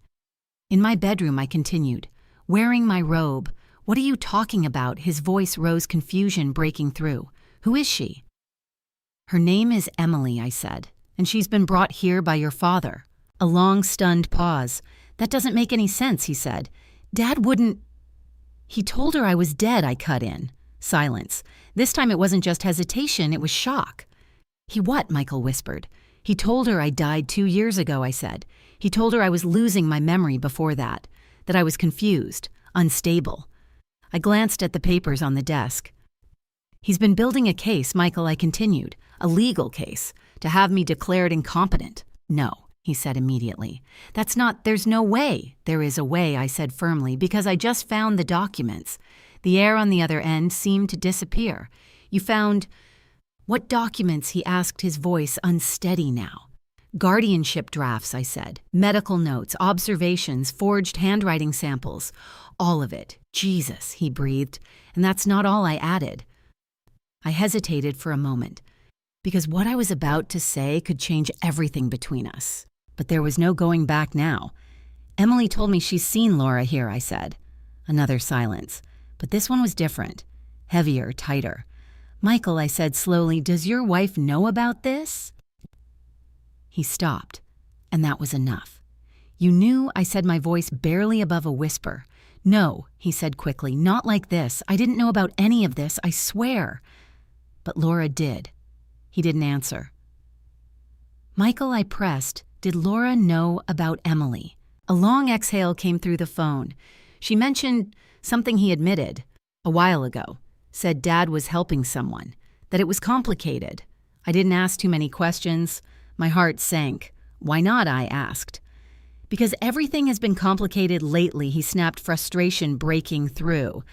In my bedroom, I continued. Wearing my robe. What are you talking about? His voice rose, confusion breaking through. Who is she? Her name is Emily, I said, and she's been brought here by your father. A long, stunned pause. That doesn't make any sense, he said. Dad wouldn't... He told her I was dead, I cut in. Silence. This time it wasn't just hesitation, it was shock. He what? Michael whispered. He told her I died 2 years ago, I said. He told her I was losing my memory before that. that I was confused, unstable. I glanced at the papers on the desk. "He's been building a case, Michael," I continued, "a legal case, to have me declared incompetent." "No," he said immediately. "There's no way." "There is a way," I said firmly, "because I just found the documents." The air on the other end seemed to disappear. "You found—" "What documents?" he asked, his voice unsteady now. "Guardianship drafts," I said. "Medical notes, observations, forged handwriting samples. All of it." "Jesus," he breathed. "And that's not all," I added. I hesitated for a moment, because what I was about to say could change everything between us. But there was no going back now. "Emily told me she's seen Laura here," I said. Another silence. But this one was different. Heavier, tighter. "Michael," I said slowly, "does your wife know about this?" He stopped, and that was enough. "You knew?" I said, my voice barely above a whisper. "No," he said quickly, "not like this. I didn't know about any of this, I swear." "But Laura did." He didn't answer. "Michael," I pressed, "did Laura know about Emily?" A long exhale came through the phone. "She mentioned something he admitted a while ago. Said Dad was helping someone, that it was complicated." I didn't ask too many questions. My heart sank. "Why not?" I asked. "Because everything has been complicated lately," he snapped, frustration breaking through.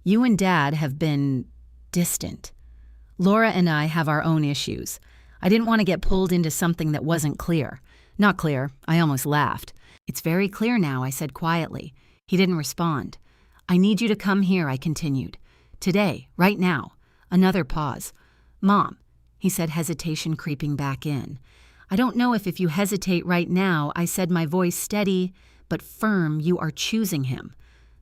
"You and Dad have been distant. Laura and I have our own issues. I didn't want to get pulled into something that wasn't clear." "Not clear." I almost laughed. "It's very clear now," I said quietly. He didn't respond. "I need you to come here," I continued. "Today, right now." Another pause. "Mom," he said, hesitation creeping back in. "I don't know if you hesitate right now," I said, my voice steady but firm, "you are choosing him."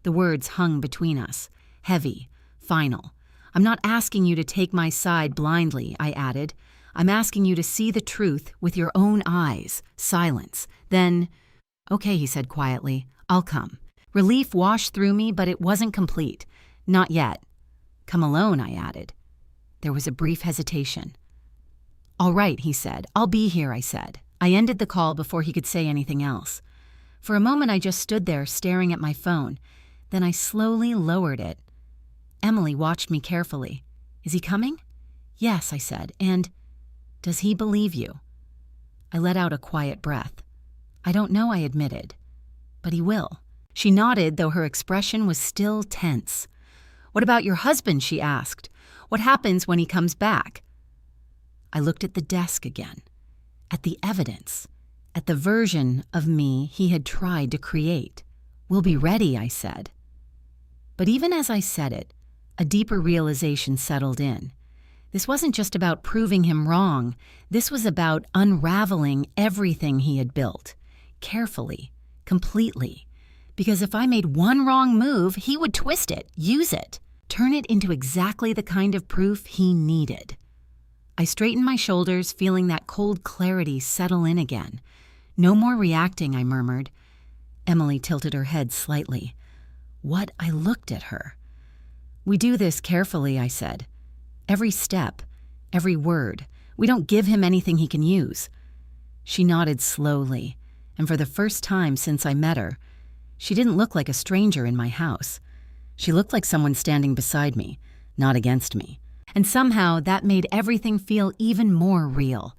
The words hung between us, heavy, final. "I'm not asking you to take my side blindly," I added. "I'm asking you to see the truth with your own eyes." Silence. Then, "Okay," he said quietly, "I'll come." Relief washed through me, but it wasn't complete. "Not yet." "Come alone," I added. There was a brief hesitation. "All right," he said. "I'll be here," I said. I ended the call before he could say anything else. For a moment I just stood there staring at my phone. Then I slowly lowered it. Emily watched me carefully. "Is he coming?" "Yes," I said. "And does he believe you?" I let out a quiet breath. "I don't know," I admitted. "But he will." She nodded, though her expression was still tense. "What about your husband?" she asked. "What happens when he comes back?" I looked at the desk again, at the evidence, at the version of me he had tried to create. "We'll be ready," I said. But even as I said it, a deeper realization settled in. This wasn't just about proving him wrong. This was about unraveling everything he had built, carefully, completely. Because if I made one wrong move, he would twist it, use it, turn it into exactly the kind of proof he needed. I straightened my shoulders, feeling that cold clarity settle in again. "No more reacting," I murmured. Emily tilted her head slightly. What? I looked at her. "We do this carefully," I said. "Every step, every word. We don't give him anything he can use." She nodded slowly, and for the first time since I met her, she didn't look like a stranger in my house. She looked like someone standing beside me, not against me. And somehow that made everything feel even more real.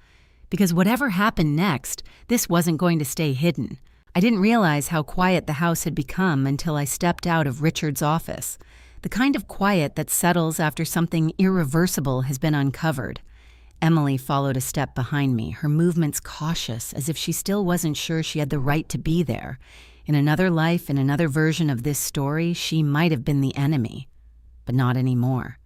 Because whatever happened next, this wasn't going to stay hidden. I didn't realize how quiet the house had become until I stepped out of Richard's office. The kind of quiet that settles after something irreversible has been uncovered. Emily followed a step behind me, her movements cautious, as if she still wasn't sure she had the right to be there. In another life, in another version of this story, she might have been the enemy. But not anymore.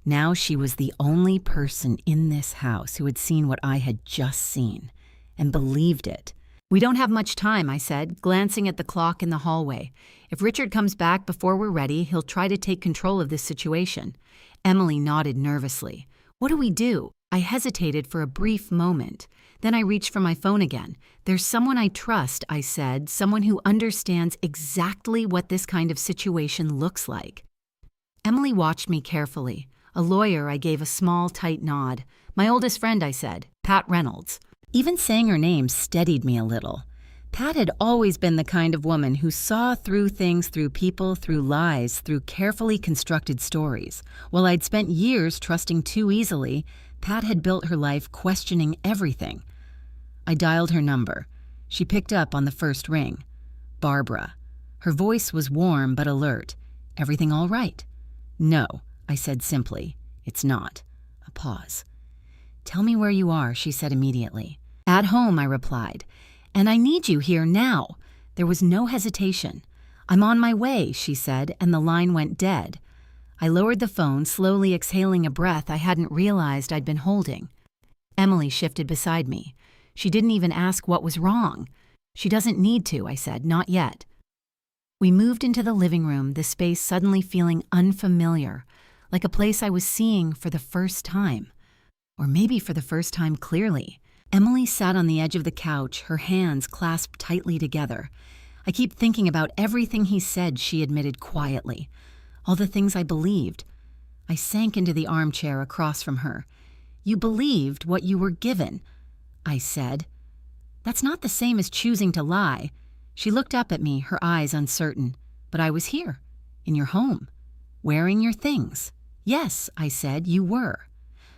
Now she was the only person in this house who had seen what I had just seen, and believed it. "We don't have much time," I said, glancing at the clock in the hallway. "If Richard comes back before we're ready, he'll try to take control of this situation." Emily nodded nervously. "What do we do?" I hesitated for a brief moment. Then I reached for my phone again. "There's someone I trust," I said, "someone who understands exactly what this kind of situation looks like." Emily watched me carefully. "A lawyer," I gave a small, tight nod. "My oldest friend," I said, "Pat Reynolds." Even saying her name steadied me a little. Pat had always been the kind of woman who saw through things, through people, through lies, through carefully constructed stories. While I'd spent years trusting too easily, Pat had built her life questioning everything. I dialed her number. She picked up on the first ring. Barbara. Her voice was warm but alert. Everything all right? No, I said simply. It's not. A pause. Tell me where you are, she said immediately. At home, I replied. And I need you here now. There was no hesitation. I'm on my way, she said, and the line went dead. I lowered the phone, slowly exhaling a breath I hadn't realized I'd been holding. Emily shifted beside me. She didn't even ask what was wrong. She doesn't need to, I said, not yet. We moved into the living room, the space suddenly feeling unfamiliar, like a place I was seeing for the first time. Or maybe for the first time clearly. Emily sat on the edge of the couch, her hands clasped tightly together. I keep thinking about everything he said, she admitted quietly. All the things I believed. I sank into the armchair across from her. You believed what you were given, I said. That's not the same as choosing to lie. She looked up at me, her eyes uncertain. But I was here, in your home, wearing your things. Yes, I said, you were.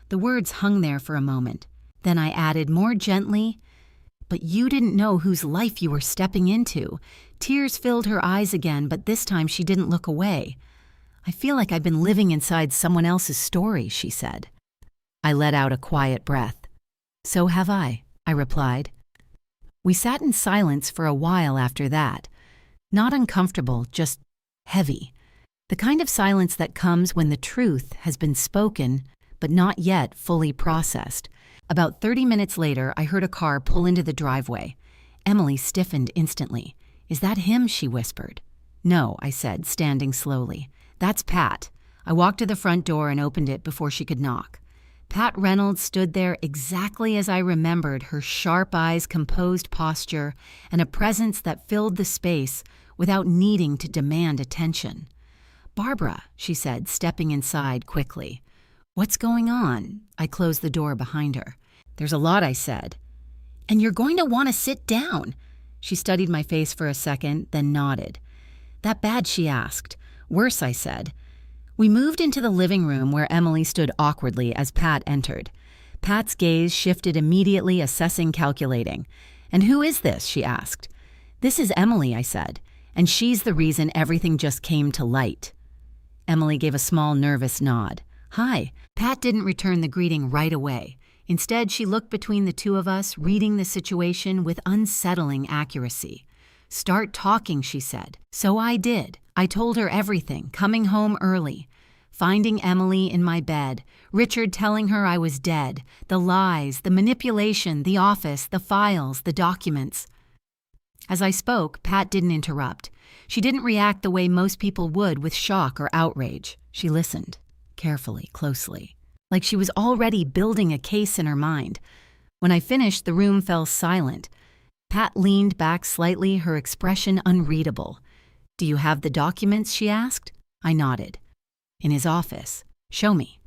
The words hung there for a moment. Then I added more gently, but you didn't know whose life you were stepping into. Tears filled her eyes again, but this time she didn't look away. I feel like I've been living inside someone else's story, she said. I let out a quiet breath. So have I replied. We sat in silence for a while after that. Not uncomfortable, just heavy. The kind of silence that comes when the truth has been spoken, but not yet fully processed. About 30 minutes later, I heard a car pull into the driveway. Emily stiffened instantly. Is that him? She whispered. No, I said, standing slowly. That's Pat. I walked to the front door and opened it before she could knock. Pat Reynolds stood there exactly as I remembered, her sharp eyes, composed posture, and a presence that filled the space without needing to demand attention. Barbara, she said, stepping inside quickly. What's going on? I closed the door behind her. There's a lot, I said. And you're going to want to sit down. She studied my face for a second, then nodded. That bad? She asked. Worse, I said. We moved into the living room where Emily stood awkwardly as Pat entered. Pat's gaze shifted immediately, assessing, calculating. And who is this? She asked. This is Emily, I said, and she's the reason everything just came to light. Emily gave a small, nervous nod. Hi. Pat didn't return the greeting right away. Instead, she looked between the two of us, reading the situation with unsettling accuracy. Start talking, she said. So I did. I told her everything, coming home early, finding Emily in my bed, Richard telling her I was dead, the lies, the manipulation, the office, the files, the documents. As I spoke, Pat didn't interrupt. She didn't react the way most people would, with shock or outrage. She listened, carefully, closely, like she was already building a case in her mind. When I finished, the room fell silent. Pat leaned back slightly, her expression unreadable. Do you have the documents? She asked. I nodded. In his office. Show me.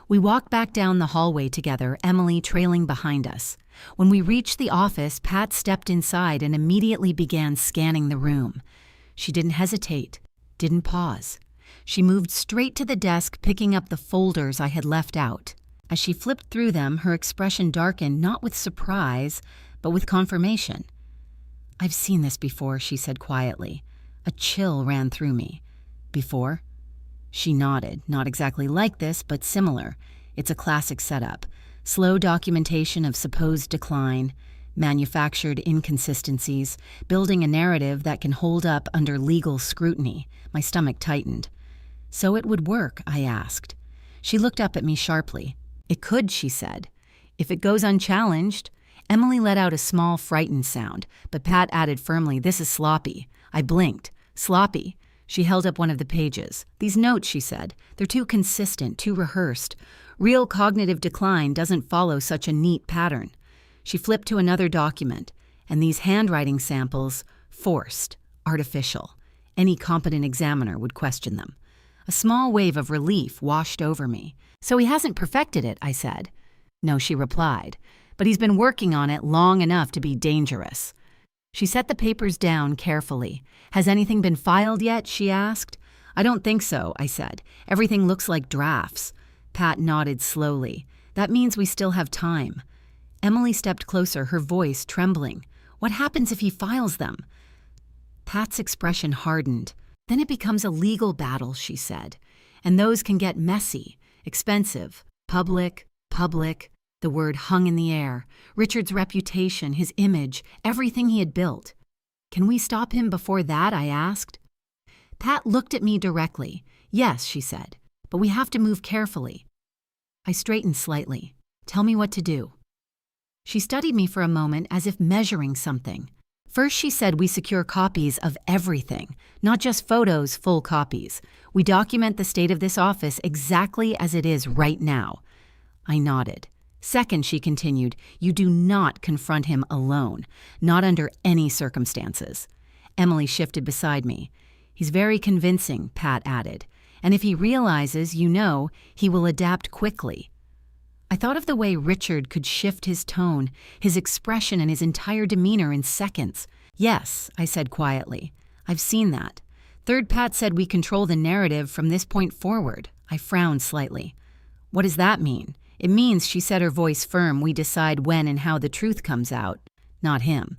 We walked back down the hallway together, Emily trailing behind us. When we reached the office, Pat stepped inside and immediately began scanning the room. She didn't hesitate, didn't pause. She moved straight to the desk, picking up the folders I had left out. As she flipped through them, her expression darkened, not with surprise, but with confirmation. I've seen this before, she said quietly. A chill ran through me. Before? She nodded. Not exactly like this, but similar. It's a classic setup. Slow documentation of supposed decline, manufactured inconsistencies, building a narrative that can hold up under legal scrutiny. My stomach tightened. So it would work, I asked. She looked up at me sharply. It could, she said. If it goes unchallenged. Emily let out a small, frightened sound, but Pat added firmly, this is sloppy. I blinked. Sloppy. She held up one of the pages. These notes, she said, they're too consistent, too rehearsed. Real cognitive decline doesn't follow such a neat pattern. She flipped to another document, and these handwriting samples, forced, artificial. Any competent examiner would question them. A small wave of relief washed over me. So he hasn't perfected it, I said. No, she replied, but he's been working on it long enough to be dangerous. She set the papers down carefully. "Has anything been filed yet?" she asked. "I don't think so," I said. "Everything looks like drafts." Pat nodded slowly. "That means we still have time." Emily stepped closer, her voice trembling. "What happens if he files them?" Pat's expression hardened. "Then it becomes a legal battle," she said. "And those can get messy, expensive, public. The word hung in the air. Richard's reputation, his image, everything he had built. "Can we stop him before that?" I asked. Pat looked at me directly. "Yes," she said, "but we have to move carefully." I straightened slightly. "Tell me what to do." She studied me for a moment as if measuring something. First, she said we secure copies of everything, not just photos, full copies. We document the state of this office exactly as it is right now. I nodded. Second, she continued, you do not confront him alone, not under any circumstances. Emily shifted beside me. He's very convincing, Pat added, and if he realizes you know, he will adapt quickly. I thought of the way Richard could shift his tone, his expression, and his entire demeanor in seconds. Yes, I said quietly. I've seen that. Third, Pat said we control the narrative from this point forward. I frowned slightly. What does that mean? It means, she said, her voice firm, we decide when and how the truth comes out, not him.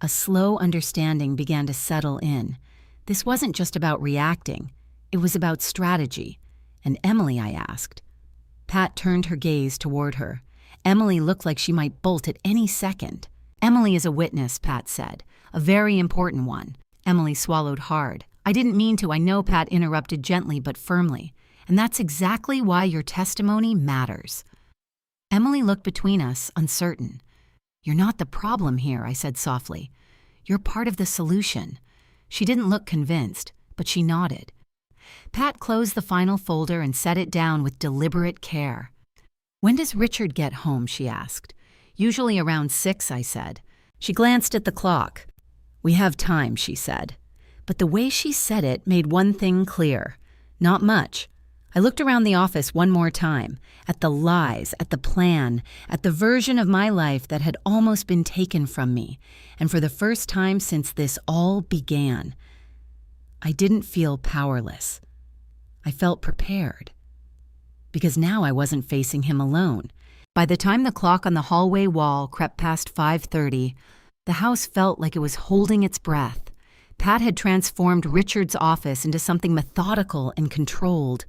A slow understanding began to settle in. This wasn't just about reacting. It was about strategy. And Emily, I asked. Pat turned her gaze toward her. Emily looked like she might bolt at any second. Emily is a witness, Pat said. A very important one. Emily swallowed hard. I didn't mean to, I know, Pat interrupted gently but firmly. And that's exactly why your testimony matters. Emily looked between us, uncertain. You're not the problem here, I said softly. You're part of the solution. She didn't look convinced, but she nodded. Pat closed the final folder and set it down with deliberate care. When does Richard get home, she asked. Usually around 6, I said. She glanced at the clock. We have time, she said. But the way she said it made one thing clear. Not much. I looked around the office one more time, at the lies, at the plan, at the version of my life that had almost been taken from me, and for the first time since this all began, I didn't feel powerless. I felt prepared. Because now I wasn't facing him alone. By the time the clock on the hallway wall crept past 5:30, the house felt like it was holding its breath. Pat had transformed Richard's office into something methodical and controlled.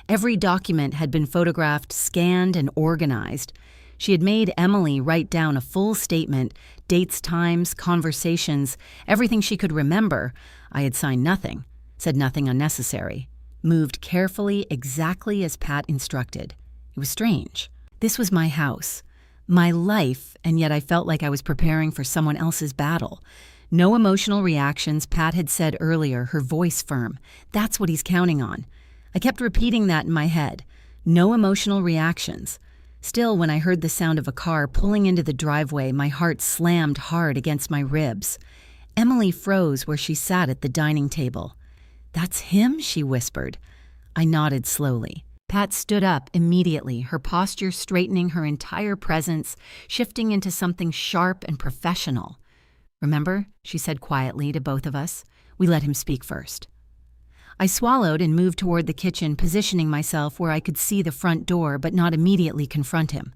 Every document had been photographed, scanned, and organized. She had made Emily write down a full statement, dates, times, conversations, everything she could remember. I had signed nothing, said nothing unnecessary, moved carefully exactly as Pat instructed. It was strange. This was my house, my life, and yet I felt like I was preparing for someone else's battle. No emotional reactions, Pat had said earlier, her voice firm. That's what he's counting on. I kept repeating that in my head. No emotional reactions. Still, when I heard the sound of a car pulling into the driveway, my heart slammed hard against my ribs. Emily froze where she sat at the dining table. That's him, she whispered. I nodded slowly. Pat stood up immediately, her posture straightening, her entire presence shifting into something sharp and professional. Remember, she said quietly to both of us. We let him speak first. I swallowed and moved toward the kitchen, positioning myself where I could see the front door but not immediately confront him.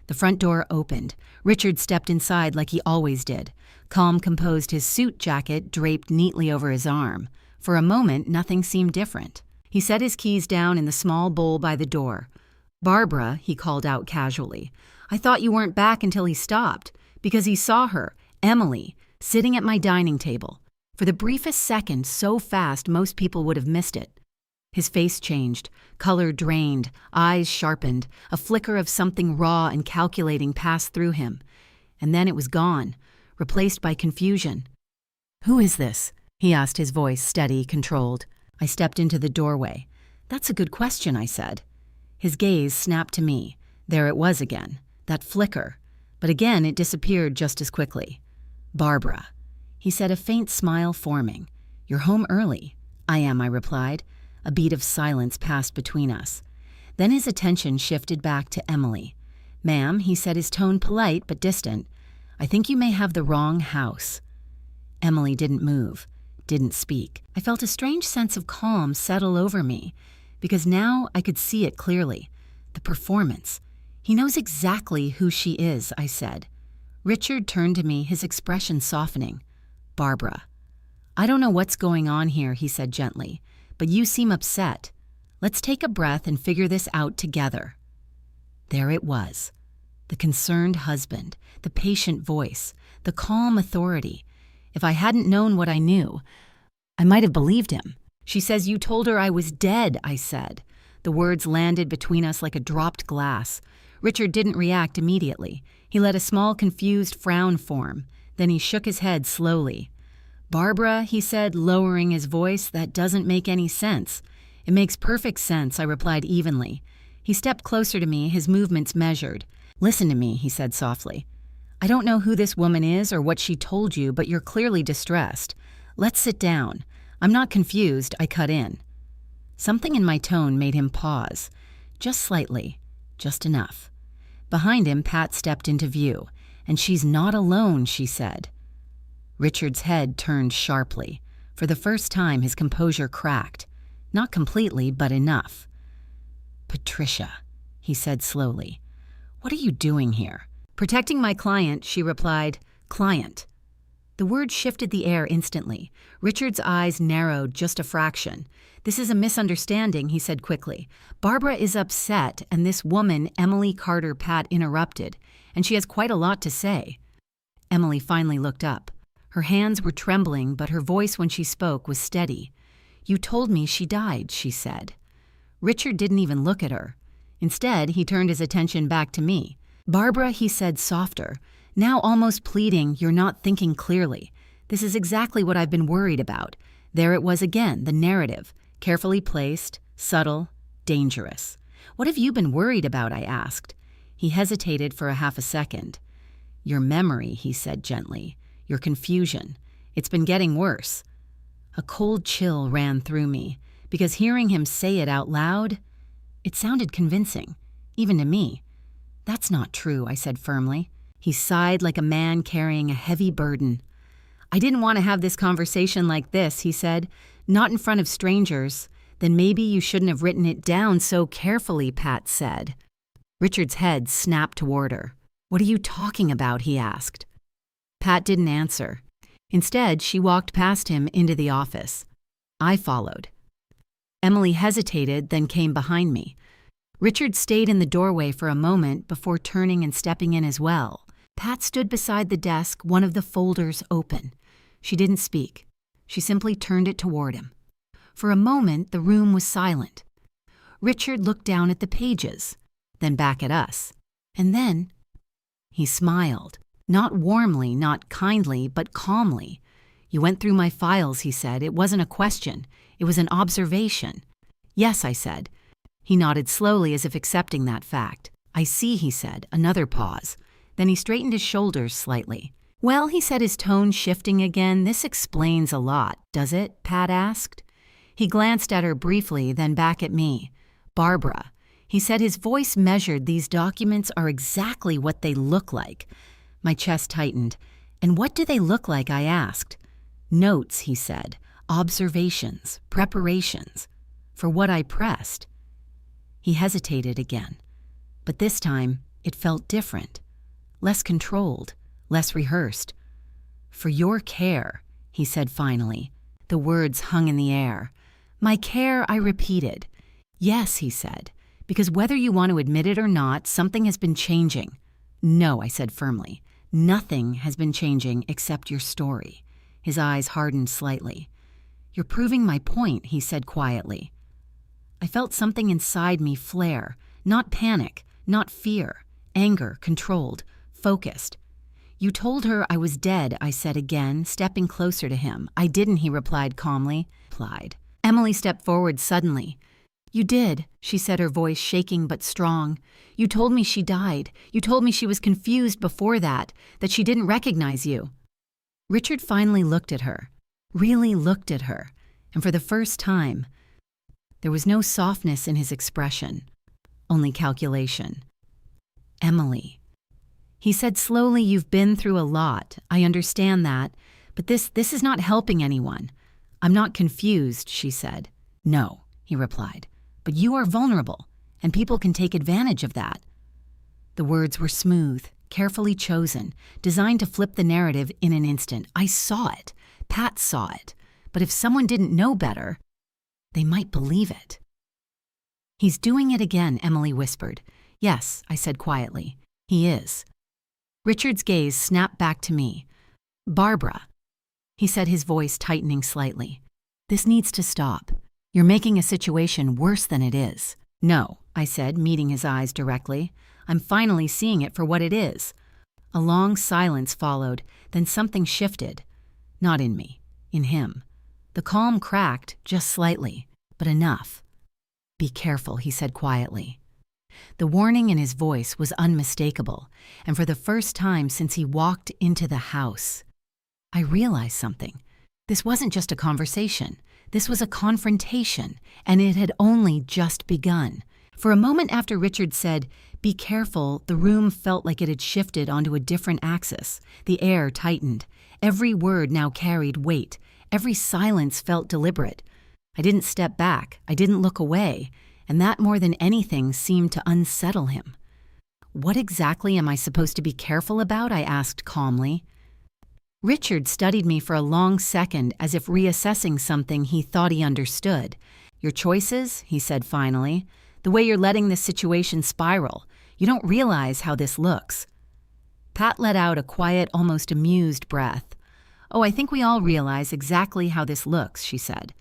The front door opened. Richard stepped inside like he always did. Calm composed, his suit jacket draped neatly over his arm. For a moment, nothing seemed different. He set his keys down in the small bowl by the door. Barbara, he called out casually. I thought you weren't back until he stopped, because he saw her, Emily, sitting at my dining table. For the briefest second, so fast most people would have missed it. His face changed, color drained, eyes sharpened, a flicker of something raw and calculating passed through him. And then it was gone, replaced by confusion. Who is this? He asked, his voice steady, controlled. I stepped into the doorway. That's a good question, I said. His gaze snapped to me. There it was again, that flicker. But again it disappeared just as quickly. Barbara. He said, a faint smile forming. You're home early. I am, I replied. A beat of silence passed between us. Then his attention shifted back to Emily. Ma'am, he said, his tone polite but distant. I think you may have the wrong house. Emily didn't move, didn't speak. I felt a strange sense of calm settle over me, because now I could see it clearly. The performance. He knows exactly who she is, I said. Richard turned to me, his expression softening. Barbara. I don't know what's going on here, he said gently, but you seem upset. Let's take a breath and figure this out together. There it was. The concerned husband, the patient voice, the calm authority. If I hadn't known what I knew, I might have believed him. She says you told her I was dead, I said. The words landed between us like a dropped glass. Richard didn't react immediately. He let a small, confused frown form. Then he shook his head slowly. Barbara, he said, lowering his voice, that doesn't make any sense. It makes perfect sense, I replied evenly. He stepped closer to me, his movements measured. Listen to me, he said softly. I don't know who this woman is or what she told you, but you're clearly distressed. Let's sit down. I'm not confused, I cut in. Something in my tone made him pause. Just slightly. Just enough. Behind him, Pat stepped into view. And she's not alone, she said. Richard's head turned sharply. For the first time, his composure cracked. Not completely, but enough. Patricia, he said slowly. What are you doing here? Protecting my client, she replied. Client. The word shifted the air instantly. Richard's eyes narrowed just a fraction. This is a misunderstanding, he said quickly. Barbara is upset, and this woman, Emily Carter Pat, interrupted, and she has quite a lot to say. Emily finally looked up. Her hands were trembling, but her voice when she spoke was steady. You told me she died, she said. Richard didn't even look at her. Instead, he turned his attention back to me. Barbara, he said softer, now almost pleading, you're not thinking clearly. This is exactly what I've been worried about. There it was again, the narrative. Carefully placed, subtle, dangerous. What have you been worried about, I asked. He hesitated for a half a second. Your memory, he said gently. Your confusion. It's been getting worse. A cold chill ran through me, because hearing him say it out loud, it sounded convincing, even to me. That's not true, I said firmly. He sighed like a man carrying a heavy burden. I didn't want to have this conversation like this, he said. Not in front of strangers. Then maybe you shouldn't have written it down so carefully, Pat said. Richard's head snapped toward her. What are you talking about, he asked. Pat didn't answer. Instead, she walked past him into the office. I followed. Emily hesitated, then came behind me. Richard stayed in the doorway for a moment before turning and stepping in as well. Pat stood beside the desk, one of the folders open. She didn't speak. She simply turned it toward him. For a moment, the room was silent. Richard looked down at the pages, then back at us. And then he smiled. Not warmly, not kindly, but calmly. You went through my files, he said. It wasn't a question. It was an observation. Yes, I said. He nodded slowly as if accepting that fact. I see, he said. Another pause. Then he straightened his shoulders slightly. Well, he said, his tone shifting again, this explains a lot, does it? Pat asked. He glanced at her briefly, then back at me. Barbara. He said, his voice measured. These documents are exactly what they look like. My chest tightened. And what do they look like, I asked. Notes, he said. Observations, preparations. For what I pressed. He hesitated again. But this time, it felt different. Less controlled, less rehearsed. For your care, he said finally. The words hung in the air. My care, I repeated. Yes, he said, because whether you want to admit it or not, something has been changing. No, I said firmly. Nothing has been changing except your story. His eyes hardened slightly. You're proving my point, he said quietly. I felt something inside me flare. Not panic, not fear. Anger, controlled, focused. You told her I was dead, I said again, stepping closer to him. I didn't, he replied calmly. Emily stepped forward suddenly. You did, she said, her voice shaking but strong. You told me she died. You told me she was confused before that she didn't recognize you. Richard finally looked at her, really looked at her, and for the first time, there was no softness in his expression, only calculation. Emily. He said slowly, you've been through a lot. I understand that, But this is not helping anyone. I'm not confused, she said. No, he replied. But you are vulnerable, and people can take advantage of that. The words were smooth, carefully chosen, designed to flip the narrative in an instant. I saw it. Pat saw it. But if someone didn't know better, they might believe it. He's doing it again, Emily whispered. Yes, I said quietly. He is. Richard's gaze snapped back to me. Barbara, he said, his voice tightening slightly. This needs to stop. You're making a situation worse than it is. No, I said, meeting his eyes directly. I'm finally seeing it for what it is. A long silence followed, then something shifted. Not in me, in him. The calm cracked just slightly, but enough. Be careful, he said quietly. The warning in his voice was unmistakable, and for the first time since he walked into the house, I realized something. This wasn't just a conversation. This was a confrontation, and it had only just begun. For a moment after Richard said, "Be careful," the room felt like it had shifted onto a different axis. The air tightened. Every word now carried weight. Every silence felt deliberate. I didn't step back. I didn't look away. And that more than anything seemed to unsettle him. What exactly am I supposed to be careful about? I asked calmly. Richard studied me for a long second as if reassessing something he thought he understood. Your choices, he said finally. The way you're letting this situation spiral. You don't realize how this looks. Pat let out a quiet, almost amused breath. Oh, I think we all realize exactly how this looks, she said.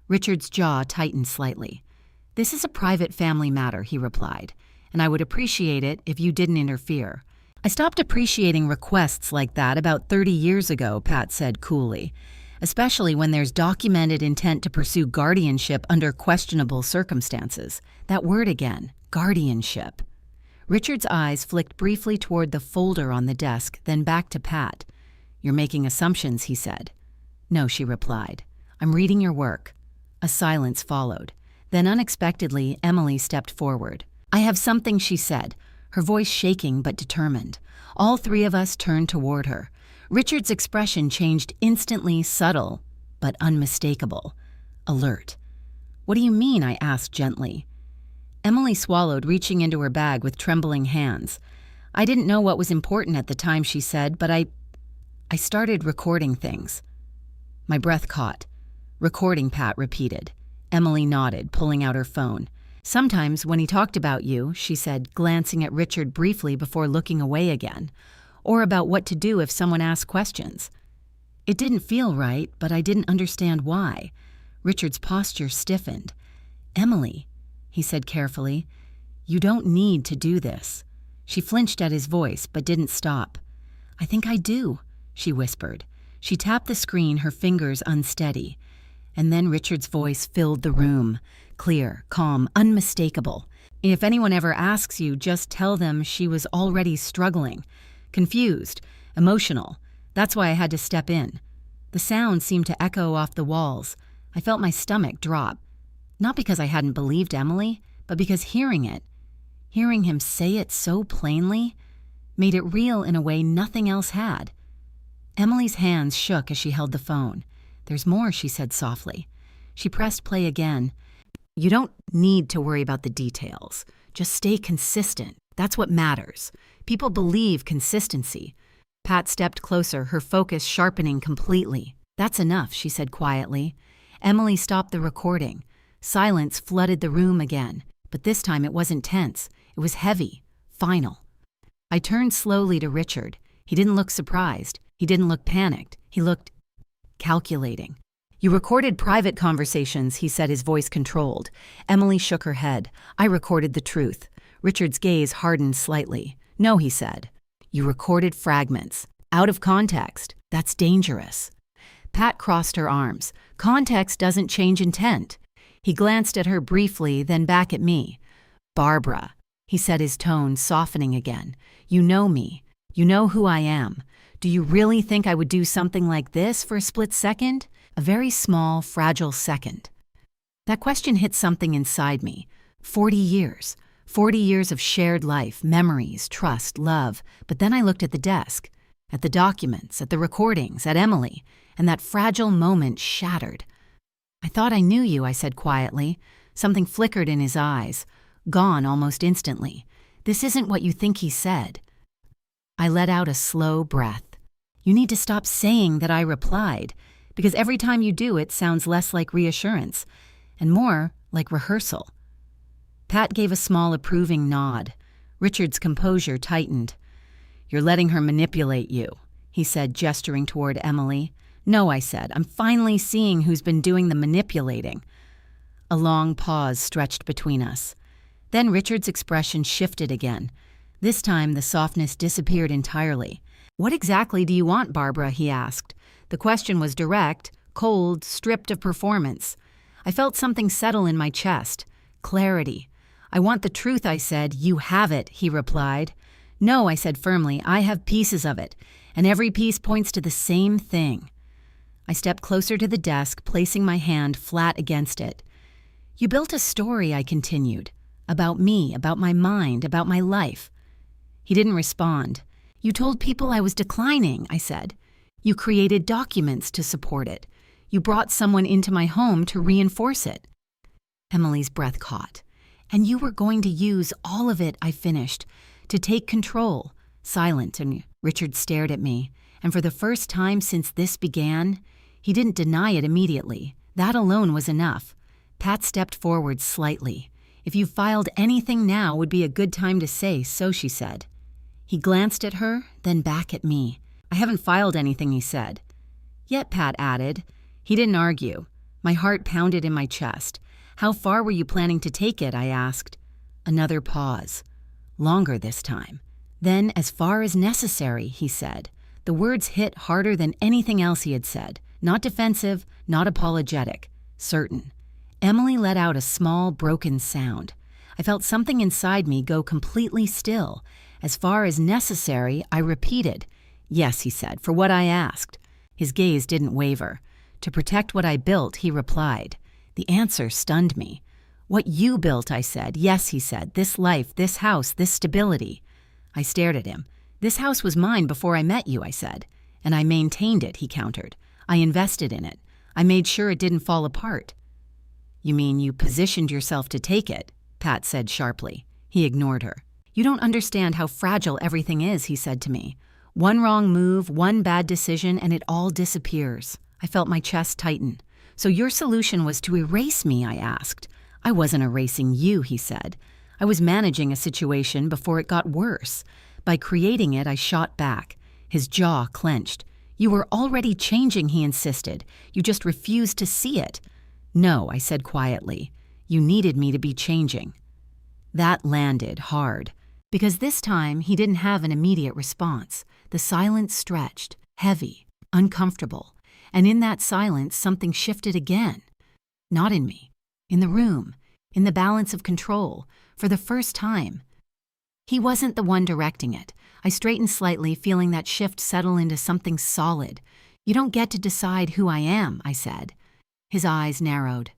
Richard's jaw tightened slightly. This is a private family matter, he replied, and I would appreciate it if you didn't interfere. I stopped appreciating requests like that about 30 years ago, Pat said coolly, especially when there's documented intent to pursue guardianship under questionable circumstances. That word again, guardianship. Richard's eyes flicked briefly toward the folder on the desk, then back to Pat. You're making assumptions, he said. No, she replied. I'm reading your work. A silence followed. Then unexpectedly, Emily stepped forward. I have something, she said, her voice shaking but determined. All three of us turned toward her. Richard's expression changed instantly, subtle, but unmistakable. Alert. What do you mean? I asked gently. Emily swallowed, reaching into her bag with trembling hands. I didn't know what was important at the time, she said, but I started recording things. My breath caught. Recording, Pat repeated. Emily nodded, pulling out her phone. Sometimes when he talked about you, she said, glancing at Richard briefly before looking away again, or about what to do if someone asked questions. It didn't feel right, but I didn't understand why. Richard's posture stiffened. Emily, he said carefully, you don't need to do this. She flinched at his voice, but didn't stop. I think I do, she whispered. She tapped the screen, her fingers unsteady. And then Richard's voice filled the room, clear, calm, unmistakable. If anyone ever asks you, just tell them she was already struggling, confused, emotional. That's why I had to step in. The sound seemed to echo off the walls. I felt my stomach drop. Not because I hadn't believed Emily, but because hearing him say it so plainly, made it real in a way nothing else had. Emily's hands shook as she held the phone. There's more, she said softly. She pressed play again. You don't need to worry about the details. Just stay consistent. That's what matters. People believe consistency. Pat stepped closer, her focus sharpening completely. That's enough, she said quietly. Emily stopped the recording. Silence flooded the room again, but this time it wasn't tense. It was heavy, final. I turned slowly to Richard. He didn't look surprised. He didn't look panicked. He looked calculating. You recorded private conversations, he said, his voice controlled. Emily shook her head. I recorded the truth. Richard's gaze hardened slightly. No, he said. You recorded fragments. Out of context. That's dangerous. Pat crossed her arms. Context doesn't change intent. He glanced at her briefly, then back at me. Barbara, he said, his tone softening again. You know me. You know who I am. Do you really think I would do something like this for a split second? A very small, fragile second. That question hit something inside me. 40 years. 40 years of shared life, memories, trust, love. But then I looked at the desk. at the documents, at the recordings, at Emily, and that fragile moment shattered. "I thought I knew you," I said quietly. Something flickered in his eyes, gone almost instantly. "This isn't what you think he said." I let out a slow breath. "You need to stop saying that I replied, because every time you do it sounds less like reassurance and more like rehearsal." Pat gave a small approving nod. Richard's composure tightened. "You're letting her manipulate you," he said, gesturing toward Emily. "No," I said. "I'm finally seeing who's been doing the manipulating." A long pause stretched between us. Then Richard's expression shifted again. This time the softness disappeared entirely. "What exactly do you want, Barbara?" he asked. The question was direct, cold, stripped of performance. I felt something settle in my chest. Clarity. "I want the truth," I said. "You have it," he replied. "No," I said firmly. "I have pieces of it, and every piece points to the same thing." I stepped closer to the desk, placing my hand flat against it. "You built a story," I continued, "about me, about my mind, about my life." He didn't respond. "You told people I was declining," I said. "You created documents to support it. You brought someone into my home to reinforce it." Emily's breath caught. "And you were going to use all of it," I finished, "to take control." Silent, and Richard stared at me. And for the first time since this began, he didn't deny it immediately. That alone was enough. Pat stepped forward slightly. "If you filed anything now would be a good time to say so," she said. He glanced at her, then back at me. "I haven't filed anything," he said. "Yet," Pat added. He didn't argue. My heart pounded in my chest. "How far were you planning to take it?" I asked. Another pause. Longer this time. "Then, as far as necessary," he said. The words hit harder than anything else he had said. Not defensive, not apologetic. Certain. Emily let out a small, broken sound. I felt something inside me go completely still. "As far as necessary," I repeated. "Yes," he said, "for what I asked." His gaze didn't waver. "To protect what I built," he replied. The answer stunned me. "What you built," I said. "Yes," he said. "This life, this house, this stability." I stared at him. "This house was mine before I met you," I said. "And I maintained it," he countered. "I invested in it. I made sure it didn't fall apart." "You mean you positioned yourself to take it?" Pat said sharply. He ignored her. "You don't understand how fragile everything is," he said to me. "One wrong move, one bad decision, and it all disappears." I felt my chest tighten. "So your solution was to erase me?" I asked. "I wasn't erasing you," he said. "I was managing a situation before it got worse. By creating it, I shot back." His jaw clenched. "You were already changing," he insisted. "You just refused to see it." "No," I said quietly. "You needed me to be changing." That landed hard, because this time he didn't have an immediate response. The silence stretched, heavy, uncomfortable, and in that silence something shifted again. Not in me, in the room, in the balance of control, for the first time. He wasn't the one directing it. I straightened slightly, feeling that shift settle into something solid. "You don't get to decide who I am," I said. His eyes narrowed.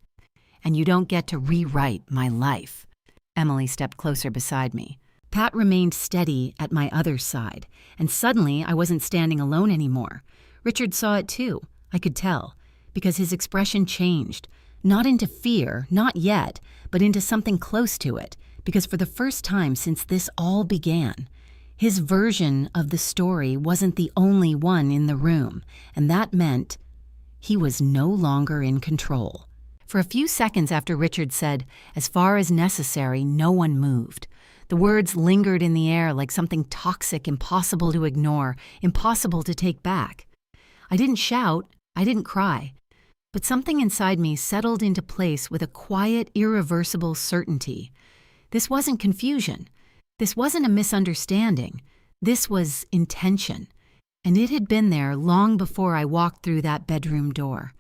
"And you don't get to rewrite my life." Emily stepped closer beside me. Pat remained steady at my other side, and suddenly I wasn't standing alone anymore. Richard saw it too, I could tell, because his expression changed. Not into fear, not yet, but into something close to it, because for the first time since this all began, his version of the story wasn't the only one in the room, and that meant he was no longer in control. For a few seconds after Richard said, "As far as necessary," no one moved. The words lingered in the air like something toxic, impossible to ignore, impossible to take back. I didn't shout, I didn't cry, but something inside me settled into place with a quiet, irreversible certainty. This wasn't confusion. This wasn't a misunderstanding. This was intention. And it had been there long before I walked through that bedroom door.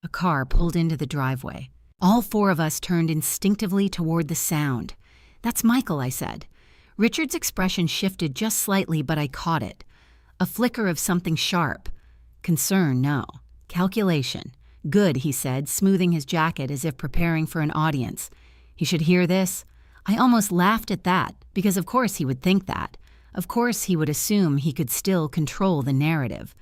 A car pulled into the driveway. All four of us turned instinctively toward the sound. "That's Michael," I said. Richard's expression shifted just slightly, but I caught it. A flicker of something sharp. Concern, no. Calculation. "Good," he said, smoothing his jacket as if preparing for an audience. "He should hear this." I almost laughed at that, because of course he would think that. Of course, he would assume he could still control the narrative.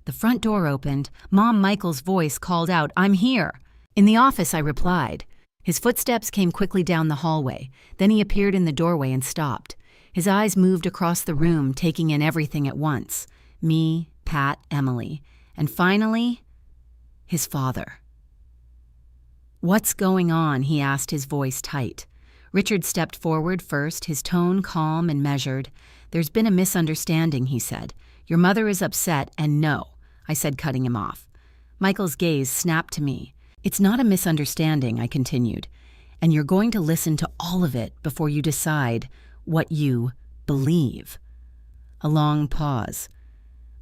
The front door opened. Mom Michael's voice called out, "I'm here." In the office, I replied. His footsteps came quickly down the hallway. Then he appeared in the doorway and stopped. His eyes moved across the room, taking in everything at once. Me, Pat, Emily, and finally, his father. "What's going on?" he asked, his voice tight. Richard stepped forward first, his tone calm and measured. "There's been a misunderstanding," he said. "Your mother is upset, and no," I said, cutting him off. Michael's gaze snapped to me. "It's not a misunderstanding," I continued, "and you're going to listen to all of it before you decide what you believe." A long pause.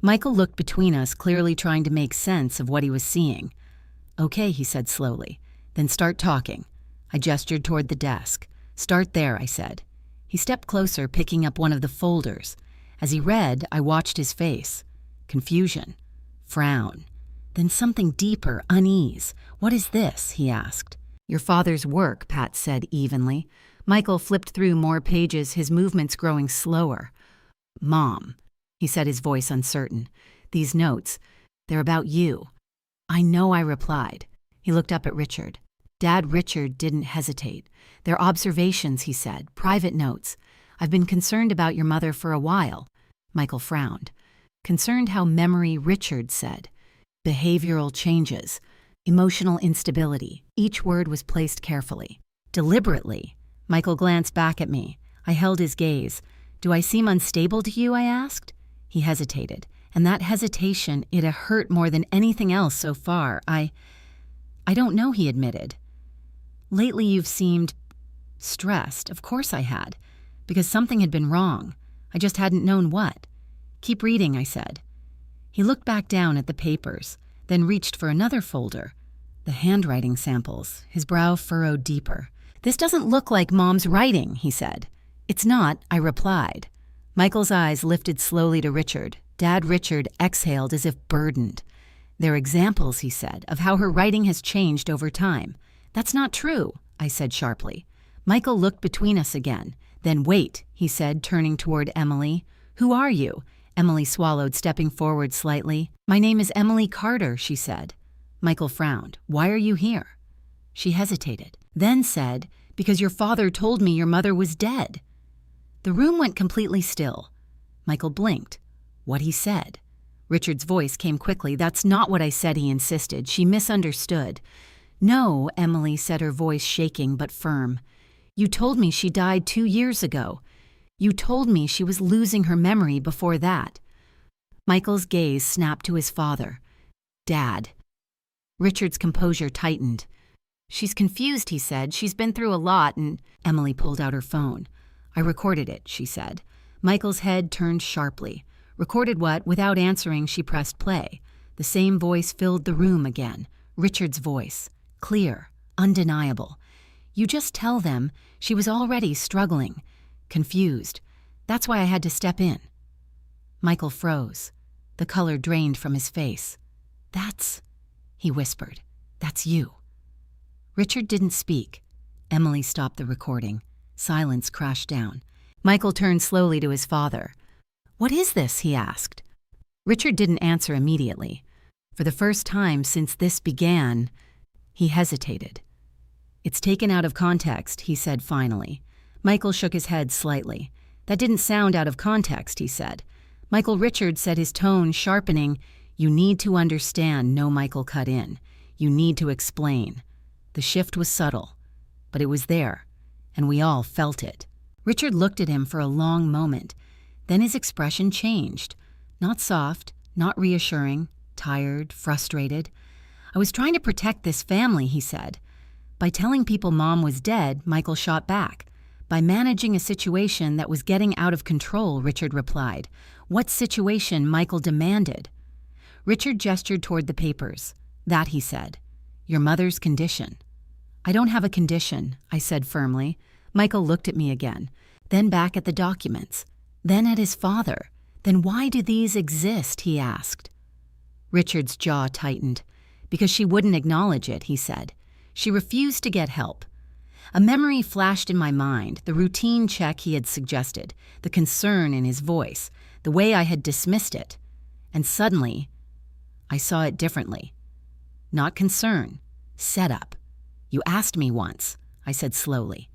Michael looked between us, clearly trying to make sense of what he was seeing. "Okay," he said slowly. "Then start talking." I gestured toward the desk. "Start there," I said. He stepped closer, picking up one of the folders. As he read, I watched his face. Confusion. Frown. Then something deeper, unease. "What is this?" he asked. "Your father's work," Pat said evenly. Michael flipped through more pages, his movements growing slower. "Mom," he said, his voice uncertain. "These notes, they're about you." "I know," I replied. He looked up at Richard. Dad Richard didn't hesitate. "They're observations," he said, "private notes. I've been concerned about your mother for a while." Michael frowned. "Concerned how memory," Richard said. "Behavioral changes. Emotional instability." Each word was placed carefully. "Deliberately." Michael glanced back at me. I held his gaze. "Do I seem unstable to you?" I asked. He hesitated. And that hesitation, it hurt more than anything else so far. I don't know," he admitted. "Lately you've seemed stressed." Of course I had, because something had been wrong. I just hadn't known what. "Keep reading," I said. He looked back down at the papers, then reached for another folder. The handwriting samples, his brow furrowed deeper. "This doesn't look like Mom's writing," he said. "It's not," I replied. Michael's eyes lifted slowly to Richard. Dad Richard exhaled as if burdened. "They're examples," he said, "of how her writing has changed over time." "That's not true," I said sharply. Michael looked between us again. "Then wait," he said, turning toward Emily. "Who are you?" Emily swallowed, stepping forward slightly. "My name is Emily Carter," she said. Michael frowned. "Why are you here?" She hesitated, then said, "Because your father told me your mother was dead." The room went completely still. Michael blinked. What he said. Richard's voice came quickly. "That's not what I said," he insisted. "She misunderstood." "No," Emily said, her voice shaking but firm. "You told me she died 2 years ago. You told me she was losing her memory before that." Michael's gaze snapped to his father. "Dad." Richard's composure tightened. "She's confused," he said. "She's been through a lot," and Emily pulled out her phone. "I recorded it," she said. Michael's head turned sharply. "Recorded what?" Without answering, she pressed play. The same voice filled the room again. Richard's voice. Clear. Undeniable. "You just tell them she was already struggling. Confused. That's why I had to step in." Michael froze. The color drained from his face. "That's," he whispered. "That's you." Richard didn't speak. Emily stopped the recording. Silence crashed down. Michael turned slowly to his father. "What is this?" he asked. Richard didn't answer immediately. For the first time since this began, he hesitated. "It's taken out of context," he said finally. Michael shook his head slightly. "That didn't sound out of context," he said. Michael Richard said, his tone sharpening. "You need to understand," no, Michael cut in. "You need to explain." The shift was subtle, but it was there, and we all felt it. Richard looked at him for a long moment. Then his expression changed. Not soft, not reassuring, tired, frustrated. "I was trying to protect this family," he said. "By telling people Mom was dead," Michael shot back. "By managing a situation that was getting out of control," Richard replied. "What situation?" Michael demanded. Richard gestured toward the papers. "That," he said. "Your mother's condition." "I don't have a condition," I said firmly. Michael looked at me again, then back at the documents, then at his father. "Then why do these exist?" he asked. Richard's jaw tightened. "Because she wouldn't acknowledge it," he said. "She refused to get help." A memory flashed in my mind, the routine check he had suggested, the concern in his voice, the way I had dismissed it. And suddenly, I saw it differently. Not concern, setup. You asked me once, I said slowly.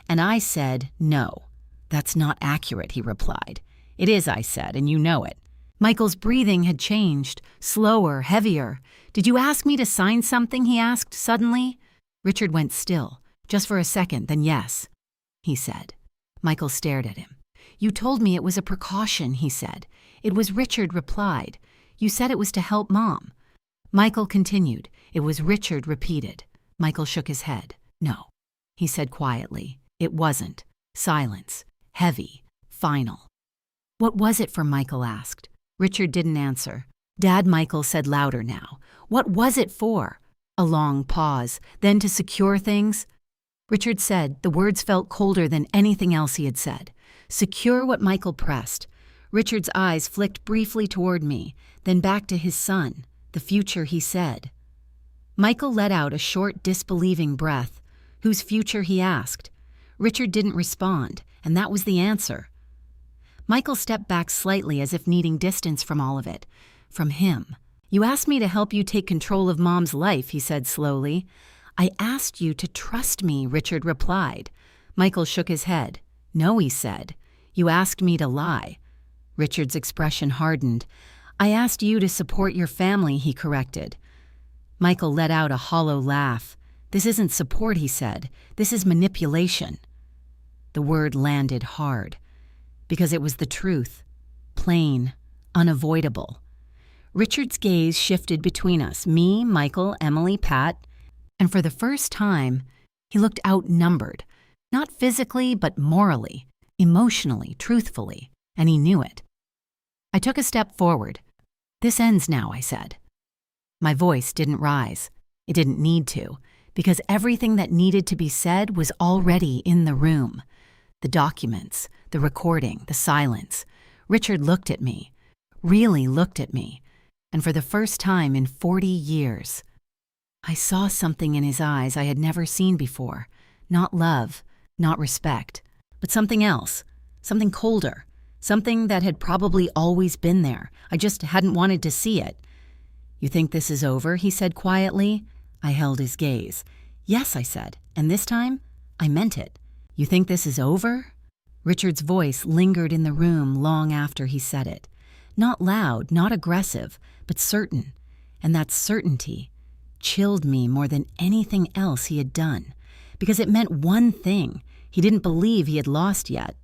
And I said, no. That's not accurate, he replied. It is, I said, and you know it. Michael's breathing had changed, slower, heavier. Did you ask me to sign something, he asked suddenly. Richard went still, just for a second, then yes, he said. Michael stared at him. You told me it was a precaution, he said. It was, Richard replied. You said it was to help Mom. Michael continued. It was, Richard repeated. Michael shook his head. No, he said quietly. It wasn't. Silence. Heavy. Final. What was it for, Michael asked. Richard didn't answer. Dad, Michael said louder now. What was it for? A long pause. Then to secure things? Richard said. The words felt colder than anything else he had said. Secure what Michael pressed. Richard's eyes flicked briefly toward me, then back to his son. The future, he said. Michael let out a short, disbelieving breath. Whose future, he asked. Richard didn't respond, and that was the answer. Michael stepped back slightly as if needing distance from all of it. From him. You asked me to help you take control of Mom's life, he said slowly. I asked you to trust me, Richard replied. Michael shook his head. No, he said. You asked me to lie. Richard's expression hardened. I asked you to support your family, he corrected. Michael let out a hollow laugh. This isn't support, he said. This is manipulation. The word landed hard. Because it was the truth. Plain. Unavoidable. Richard's gaze shifted between us, me, Michael, Emily, Pat, and for the first time, he looked outnumbered. Not physically, but morally, emotionally, truthfully, and he knew it. I took a step forward. This ends now, I said. My voice didn't rise. It didn't need to, because everything that needed to be said was already in the room. The documents, the recording, the silence. Richard looked at me, really looked at me, and for the first time in 40 years, I saw something in his eyes I had never seen before. Not love, not respect, but something else, something colder, something that had probably always been there. I just hadn't wanted to see it. You think this is over? He said quietly. I held his gaze. Yes, I said, and this time, I meant it. You think this is over? Richard's voice lingered in the room long after he said it. Not loud, not aggressive, but certain. And that certainty chilled me more than anything else he had done, because it meant one thing. He didn't believe he had lost yet.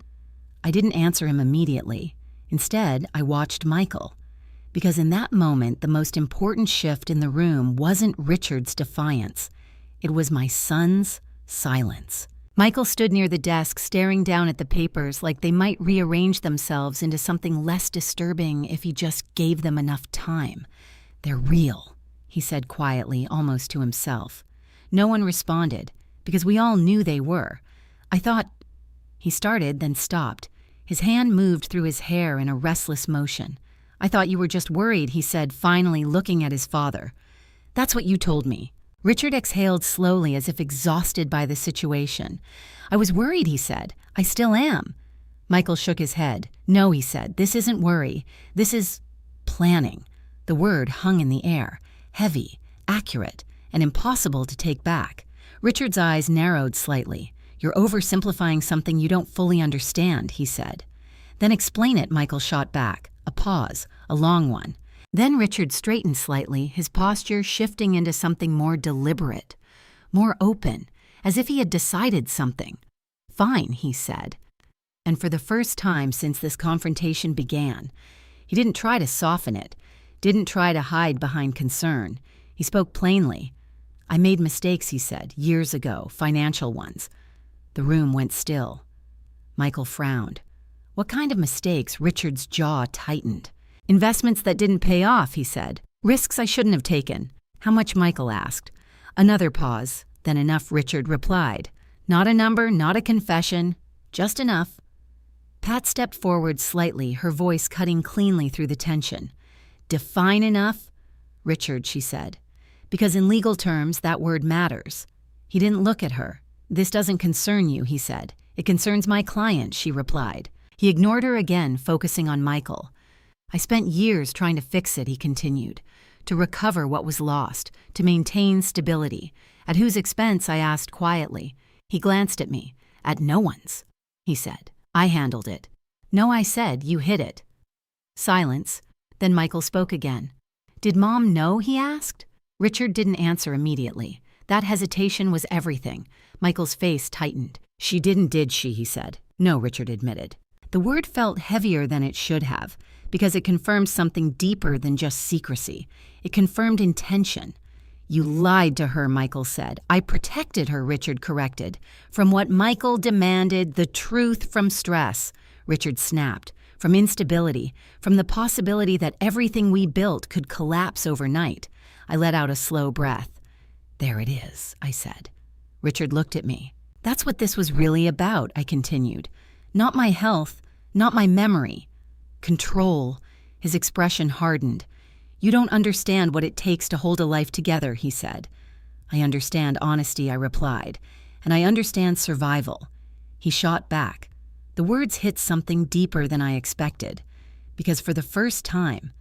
I didn't answer him immediately. Instead, I watched Michael, because in that moment, the most important shift in the room wasn't Richard's defiance. It was my son's silence. Michael stood near the desk, staring down at the papers like they might rearrange themselves into something less disturbing if he just gave them enough time. They're real, he said quietly, almost to himself. No one responded, because we all knew they were. I thought... He started, then stopped. His hand moved through his hair in a restless motion. I thought you were just worried, he said, finally looking at his father. That's what you told me. Richard exhaled slowly as if exhausted by the situation. I was worried, he said. I still am. Michael shook his head. No, he said, this isn't worry. This is planning. The word hung in the air, heavy, accurate, and impossible to take back. Richard's eyes narrowed slightly. You're oversimplifying something you don't fully understand, he said. Then explain it, Michael shot back. A pause, a long one. Then Richard straightened slightly, his posture shifting into something more deliberate, more open, as if he had decided something. Fine, he said. And for the first time since this confrontation began, he didn't try to soften it, didn't try to hide behind concern. He spoke plainly. I made mistakes, he said, years ago, financial ones. The room went still. Michael frowned. What kind of mistakes? Richard's jaw tightened. Investments that didn't pay off, he said. Risks I shouldn't have taken. How much? Michael asked. Another pause, then enough, Richard replied. Not a number, not a confession, just enough. Pat stepped forward slightly, her voice cutting cleanly through the tension. Define enough? Richard, she said. Because in legal terms, that word matters. He didn't look at her, "This doesn't concern you," he said. "It concerns my client," she replied. He ignored her again, focusing on Michael. "I spent years trying to fix it," he continued, "to recover what was lost, to maintain stability. At whose expense?" I asked quietly. He glanced at me. "At no one's," he said. "I handled it." "No," I said, "you hid it." Silence. Then Michael spoke again. "Did Mom know?" he asked. Richard didn't answer immediately. That hesitation was everything. Michael's face tightened. "She didn't, did she?" he said. "No," Richard admitted. The word felt heavier than it should have, because it confirmed something deeper than just secrecy. It confirmed intention. "You lied to her," Michael said. "I protected her," Richard corrected. "From what Michael demanded, the truth from stress," Richard snapped. "From instability, from the possibility that everything we built could collapse overnight." I let out a slow breath. "There it is," I said. Richard looked at me. "That's what this was really about," I continued. "Not my health, not my memory. Control." His expression hardened. "You don't understand what it takes to hold a life together," he said. "I understand honesty," I replied, "and I understand survival." He shot back. The words hit something deeper than I expected, because for the first time,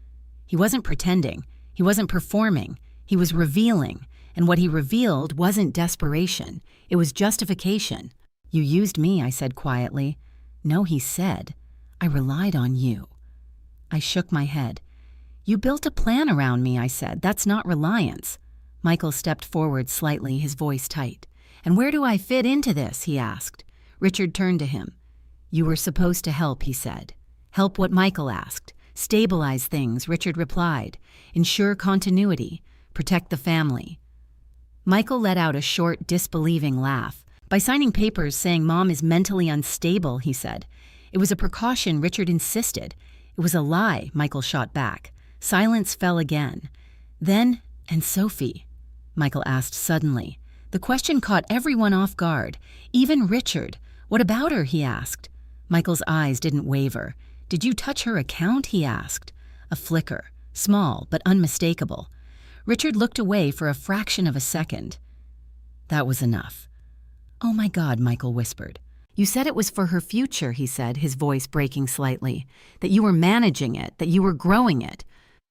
he wasn't pretending, he wasn't performing, he was revealing, and what he revealed wasn't desperation, it was justification. "You used me," I said quietly. "No," he said. "I relied on you." I shook my head. "You built a plan around me," I said. "That's not reliance." Michael stepped forward slightly, his voice tight. "And where do I fit into this?" he asked. Richard turned to him. "You were supposed to help," he said. "Help what Michael asked. Stabilize things," Richard replied. "Ensure continuity. Protect the family." Michael let out a short, disbelieving laugh. "By signing papers saying Mom is mentally unstable," he said. "It was a precaution Richard insisted. It was a lie," Michael shot back. Silence fell again. "Then, and Sophie?" Michael asked suddenly. The question caught everyone off guard, even Richard. "What about her?" he asked. Michael's eyes didn't waver. "Did you touch her account?" he asked. A flicker, small but unmistakable. Richard looked away for a fraction of a second. That was enough. "Oh my God," Michael whispered. "You said it was for her future," he said, his voice breaking slightly. "That you were managing it, that you were growing it."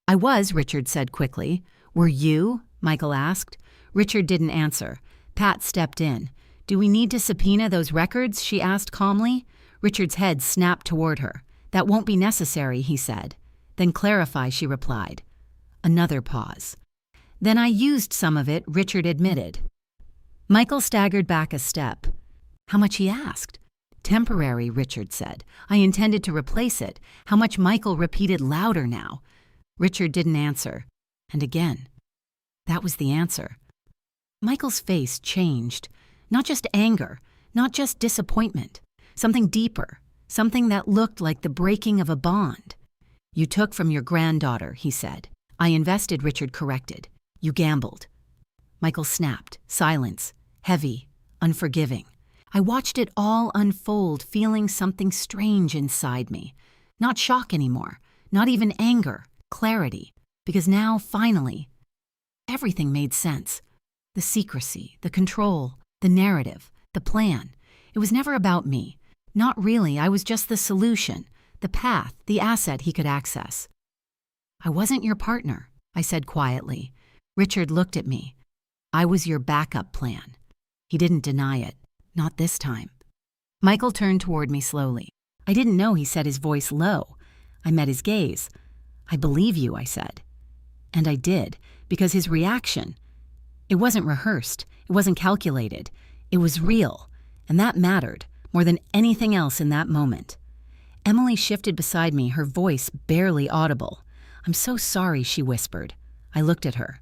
"I was," Richard said quickly. "Were you?" Michael asked. Richard didn't answer. Pat stepped in. "Do we need to subpoena those records?" she asked calmly. Richard's head snapped toward her. "That won't be necessary," he said. "Then clarify," she replied. Another pause. "Then I used some of it," Richard admitted. Michael staggered back a step. "How much?" he asked. "Temporary," Richard said. "I intended to replace it." "How much?" Michael repeated louder now. Richard didn't answer. And again. That was the answer. Michael's face changed. Not just anger, not just disappointment. Something deeper, something that looked like the breaking of a bond. "You took from your granddaughter," he said. "I invested," Richard corrected. "You gambled." Michael snapped. Silence. Heavy. Unforgiving. I watched it all unfold, feeling something strange inside me. Not shock anymore. Not even anger. Clarity. Because now, finally, everything made sense. The secrecy, the control, the narrative, the plan. It was never about me. Not really. I was just the solution, the path, the asset he could access. "I wasn't your partner," I said quietly. Richard looked at me. "I was your backup plan." He didn't deny it. Not this time. Michael turned toward me slowly. "I didn't know," he said, his voice low. I met his gaze. "I believe you," I said. And I did, because his reaction, it wasn't rehearsed, it wasn't calculated, it was real, and that mattered more than anything else in that moment. Emily shifted beside me, her voice barely audible. "I'm so sorry," she whispered. I looked at her.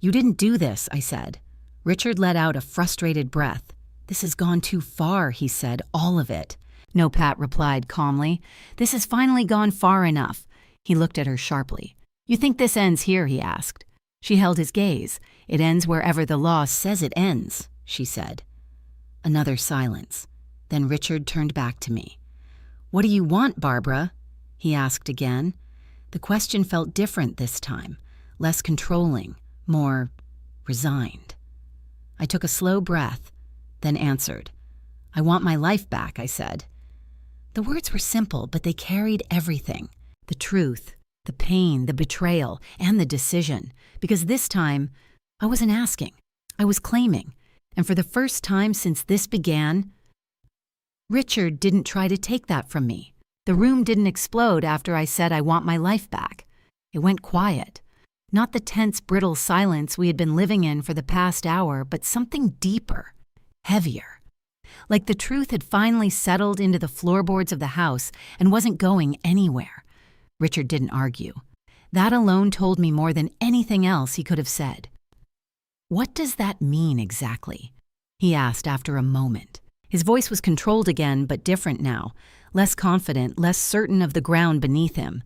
"You didn't do this," I said. Richard let out a frustrated breath. "This has gone too far," he said, "all of it." "No," Pat replied calmly. "This has finally gone far enough." He looked at her sharply. "You think this ends here?" he asked. She held his gaze. "It ends wherever the law says it ends," she said. Another silence. Then Richard turned back to me. "What do you want, Barbara?" he asked again. The question felt different this time, less controlling, more resigned. I took a slow breath. then answered. "I want my life back," I said. The words were simple, but they carried everything. The truth, the pain, the betrayal, and the decision. Because this time, I wasn't asking. I was claiming. And for the first time since this began, Richard didn't try to take that from me. The room didn't explode after I said I want my life back. It went quiet. Not the tense, brittle silence we had been living in for the past hour, but something deeper, heavier. Like the truth had finally settled into the floorboards of the house and wasn't going anywhere. Richard didn't argue. That alone told me more than anything else he could have said. "What does that mean exactly?" he asked after a moment. His voice was controlled again, but different now, less confident, less certain of the ground beneath him.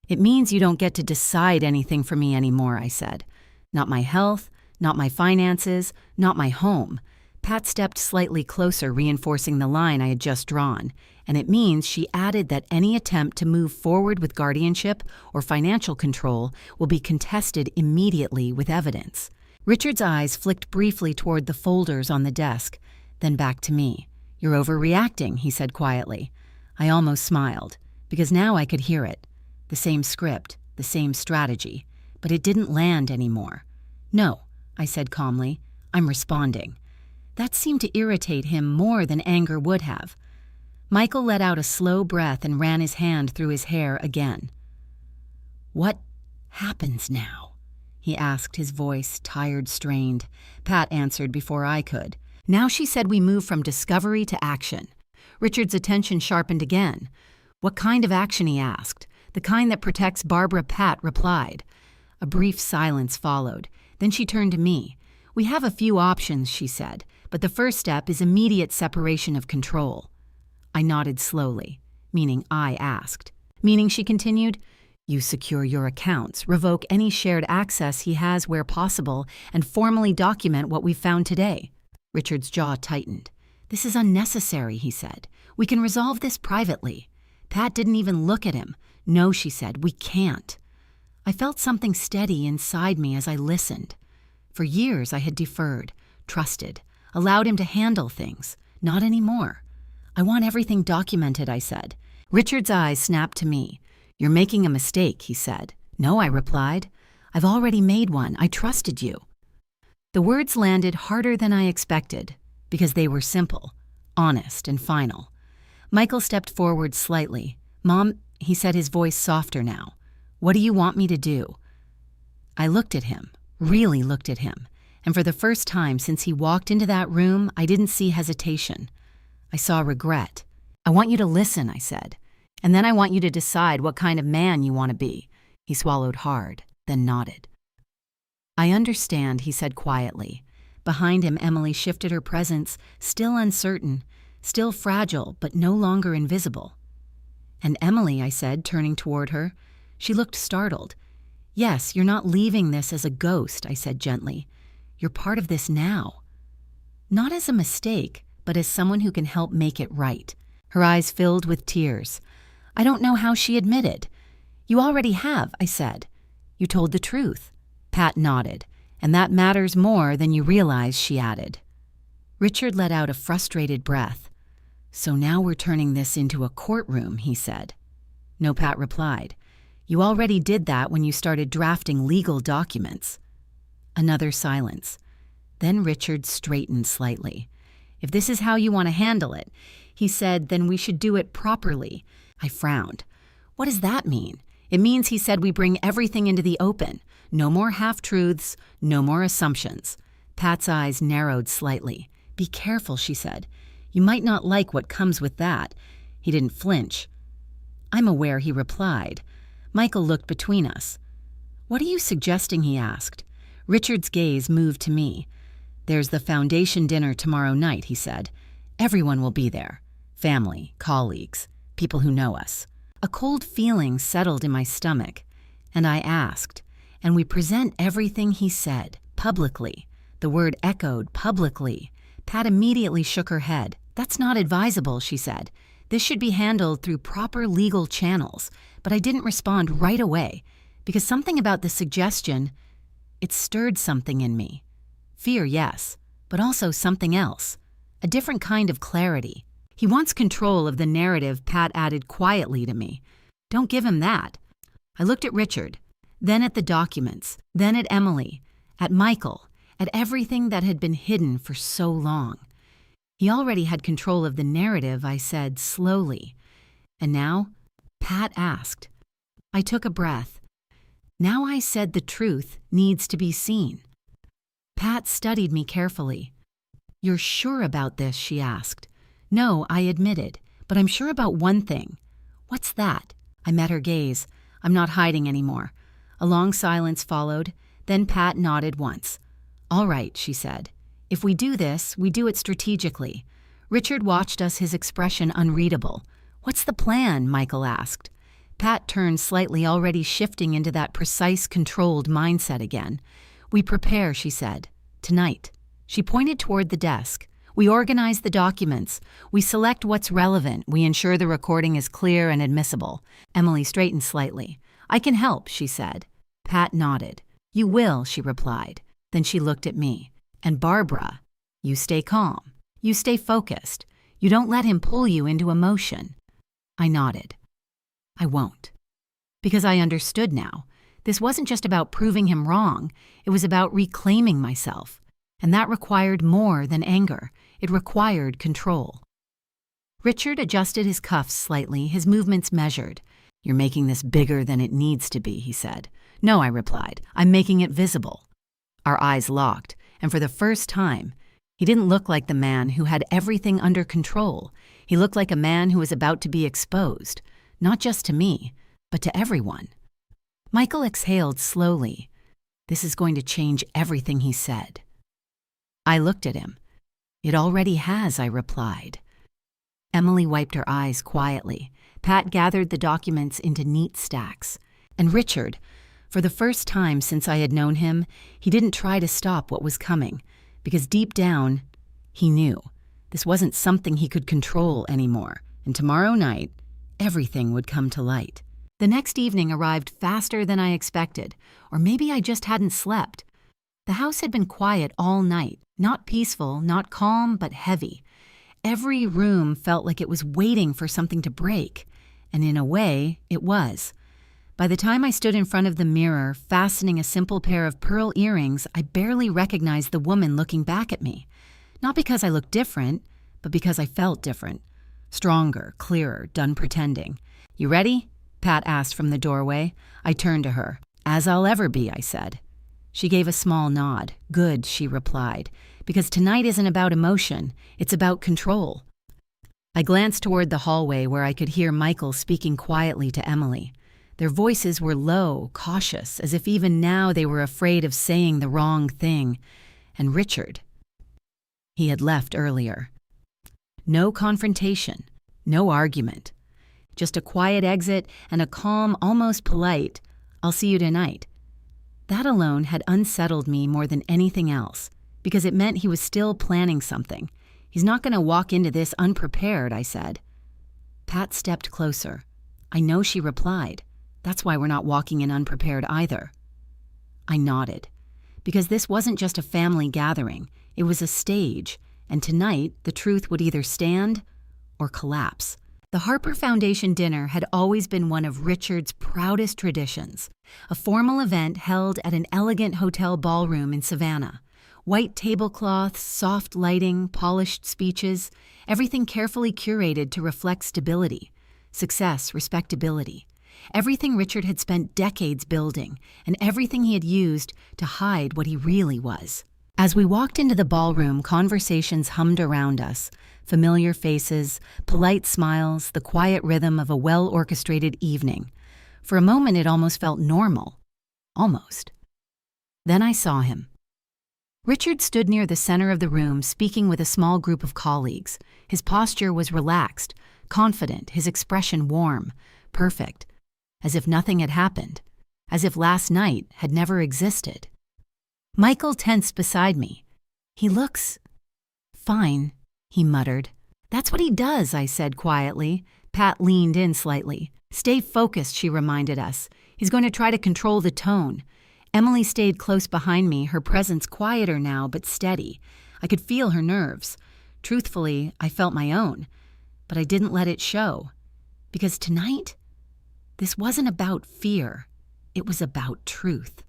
"It means you don't get to decide anything for me anymore," I said. "Not my health, not my finances, not my home." Pat stepped slightly closer, reinforcing the line I had just drawn. "And it means," she added, "that any attempt to move forward with guardianship or financial control will be contested immediately with evidence." Richard's eyes flicked briefly toward the folders on the desk, then back to me. "You're overreacting," he said quietly. I almost smiled, because now I could hear it. The same script, the same strategy, but it didn't land anymore. "No," I said calmly, "I'm responding." That seemed to irritate him more than anger would have. Michael let out a slow breath and ran his hand through his hair again. "What happens now?" he asked, his voice tired, strained. Pat answered before I could. "Now," she said, "we move from discovery to action." Richard's attention sharpened again. "What kind of action?" he asked. "The kind that protects Barbara," Pat replied. A brief silence followed. Then she turned to me. "We have a few options," she said, "but the first step is immediate separation of control." I nodded slowly, meaning I asked. "Meaning," she continued, "you secure your accounts, revoke any shared access he has where possible, and formally document what we've found today." Richard's jaw tightened. "This is unnecessary," he said. "We can resolve this privately." Pat didn't even look at him. "No," she said, "we can't." I felt something steady inside me as I listened. For years I had deferred, trusted, allowed him to handle things. Not anymore. "I want everything documented," I said. Richard's eyes snapped to me. "You're making a mistake," he said. "No," I replied. "I've already made one. I trusted you." The words landed harder than I expected, because they were simple, honest, and final. Michael stepped forward slightly. "Mom," he said, his voice softer now, "what do you want me to do?" I looked at him, really looked at him, and for the first time since he walked into that room, I didn't see hesitation. I saw regret. "I want you to listen," I said, "and then I want you to decide what kind of man you want to be." He swallowed hard, then nodded. "I understand," he said quietly. Behind him, Emily shifted her presence, still uncertain, still fragile, but no longer invisible. "And Emily," I said, turning toward her. She looked startled. "Yes, you're not leaving this as a ghost," I said gently. "You're part of this now. Not as a mistake, but as someone who can help make it right." Her eyes filled with tears. I don't know how she admitted. "You already have," I said. "You told the truth." Pat nodded. "And that matters more than you realize," she added. Richard let out a frustrated breath. "So now we're turning this into a courtroom," he said. "No," Pat replied. "You already did that when you started drafting legal documents." Another silence. Then Richard straightened slightly. "If this is how you want to handle it," he said, "then we should do it properly." I frowned. "What does that mean?" "It means," he said, "we bring everything into the open. No more half-truths, no more assumptions." Pat's eyes narrowed slightly. "Be careful," she said. "You might not like what comes with that." He didn't flinch. "I'm aware," he replied. Michael looked between us. "What are you suggesting?" he asked. Richard's gaze moved to me. "There's the foundation dinner tomorrow night," he said. "Everyone will be there. Family, colleagues, people who know us." A cold feeling settled in my stomach, and I asked, "And we present everything he said, publicly." The word echoed, "publicly." Pat immediately shook her head. "That's not advisable," she said. "This should be handled through proper legal channels." But I didn't respond right away, because something about the suggestion, it stirred something in me. Fear, yes, but also something else. a different kind of clarity. He wants control of the narrative, Pat added quietly to me. Don't give him that. I looked at Richard, then at the documents, then at Emily, at Michael, at everything that had been hidden for so long. He already had control of the narrative, I said slowly. And now, Pat asked. I took a breath. Now I said the truth needs to be seen. Pat studied me carefully. You're sure about this, she asked. No, I admitted, but I'm sure about one thing. What's that? I met her gaze. I'm not hiding anymore. A long silence followed, then Pat nodded once. All right, she said. If we do this, we do it strategically. Richard watched us, his expression unreadable. What's the plan? Michael asked. Pat turned slightly, already shifting into that precise, controlled mindset again. We prepare, she said. Tonight. She pointed toward the desk. We organize the documents. We select what's relevant. We ensure the recording is clear and admissible. Emily straightened slightly. I can help, she said. Pat nodded. You will, she replied. Then she looked at me. And Barbara, you stay calm. You stay focused. You don't let him pull you into emotion. I nodded. I won't. Because I understood now. This wasn't just about proving him wrong. It was about reclaiming myself. And that required more than anger. It required control. Richard adjusted his cuffs slightly, his movements measured. You're making this bigger than it needs to be, he said. No, I replied. I'm making it visible. Our eyes locked, and for the first time, he didn't look like the man who had everything under control. He looked like a man who was about to be exposed, not just to me, but to everyone. Michael exhaled slowly. This is going to change everything, he said. I looked at him. It already has, I replied. Emily wiped her eyes quietly. Pat gathered the documents into neat stacks. And Richard, for the first time since I had known him, he didn't try to stop what was coming, because deep down, he knew this wasn't something he could control anymore, and tomorrow night, everything would come to light. The next evening arrived faster than I expected, or maybe I just hadn't slept. The house had been quiet all night, not peaceful, not calm, but heavy. Every room felt like it was waiting for something to break, and in a way, it was. By the time I stood in front of the mirror, fastening a simple pair of pearl earrings, I barely recognized the woman looking back at me. Not because I looked different, but because I felt different. Stronger, clearer, done pretending. You ready? Pat asked from the doorway. I turned to her. As I'll ever be, I said. She gave a small nod. Good, she replied, because tonight isn't about emotion, it's about control. I glanced toward the hallway where I could hear Michael speaking quietly to Emily. Their voices were low, cautious, as if even now they were afraid of saying the wrong thing. And Richard. He had left earlier. No confrontation, no argument. Just a quiet exit and a calm, almost polite, I'll see you tonight. That alone had unsettled me more than anything else, because it meant he was still planning something. He's not going to walk into this unprepared, I said. Pat stepped closer. I know, she replied. That's why we're not walking in unprepared either. I nodded, because this wasn't just a family gathering. It was a stage, and tonight the truth would either stand or collapse. The Harper Foundation dinner had always been one of Richard's proudest traditions, a formal event held at an elegant hotel ballroom in Savannah. White tablecloths, soft lighting, polished speeches, everything carefully curated to reflect stability, success, respectability. Everything Richard had spent decades building, and everything he had used to hide what he really was. As we walked into the ballroom, conversations hummed around us. Familiar faces, polite smiles, the quiet rhythm of a well-orchestrated evening. For a moment, it almost felt normal. Almost. Then I saw him. Richard stood near the center of the room, speaking with a small group of colleagues. His posture was relaxed, confident, his expression warm, perfect, as if nothing had happened, as if last night had never existed. Michael tensed beside me. He looks fine, he muttered. That's what he does, I said quietly. Pat leaned in slightly. Stay focused, she reminded us. He's going to try to control the tone. Emily stayed close behind me, her presence quieter now but steady. I could feel her nerves. Truthfully, I felt my own, but I didn't let it show. Because tonight, this wasn't about fear. It was about truth.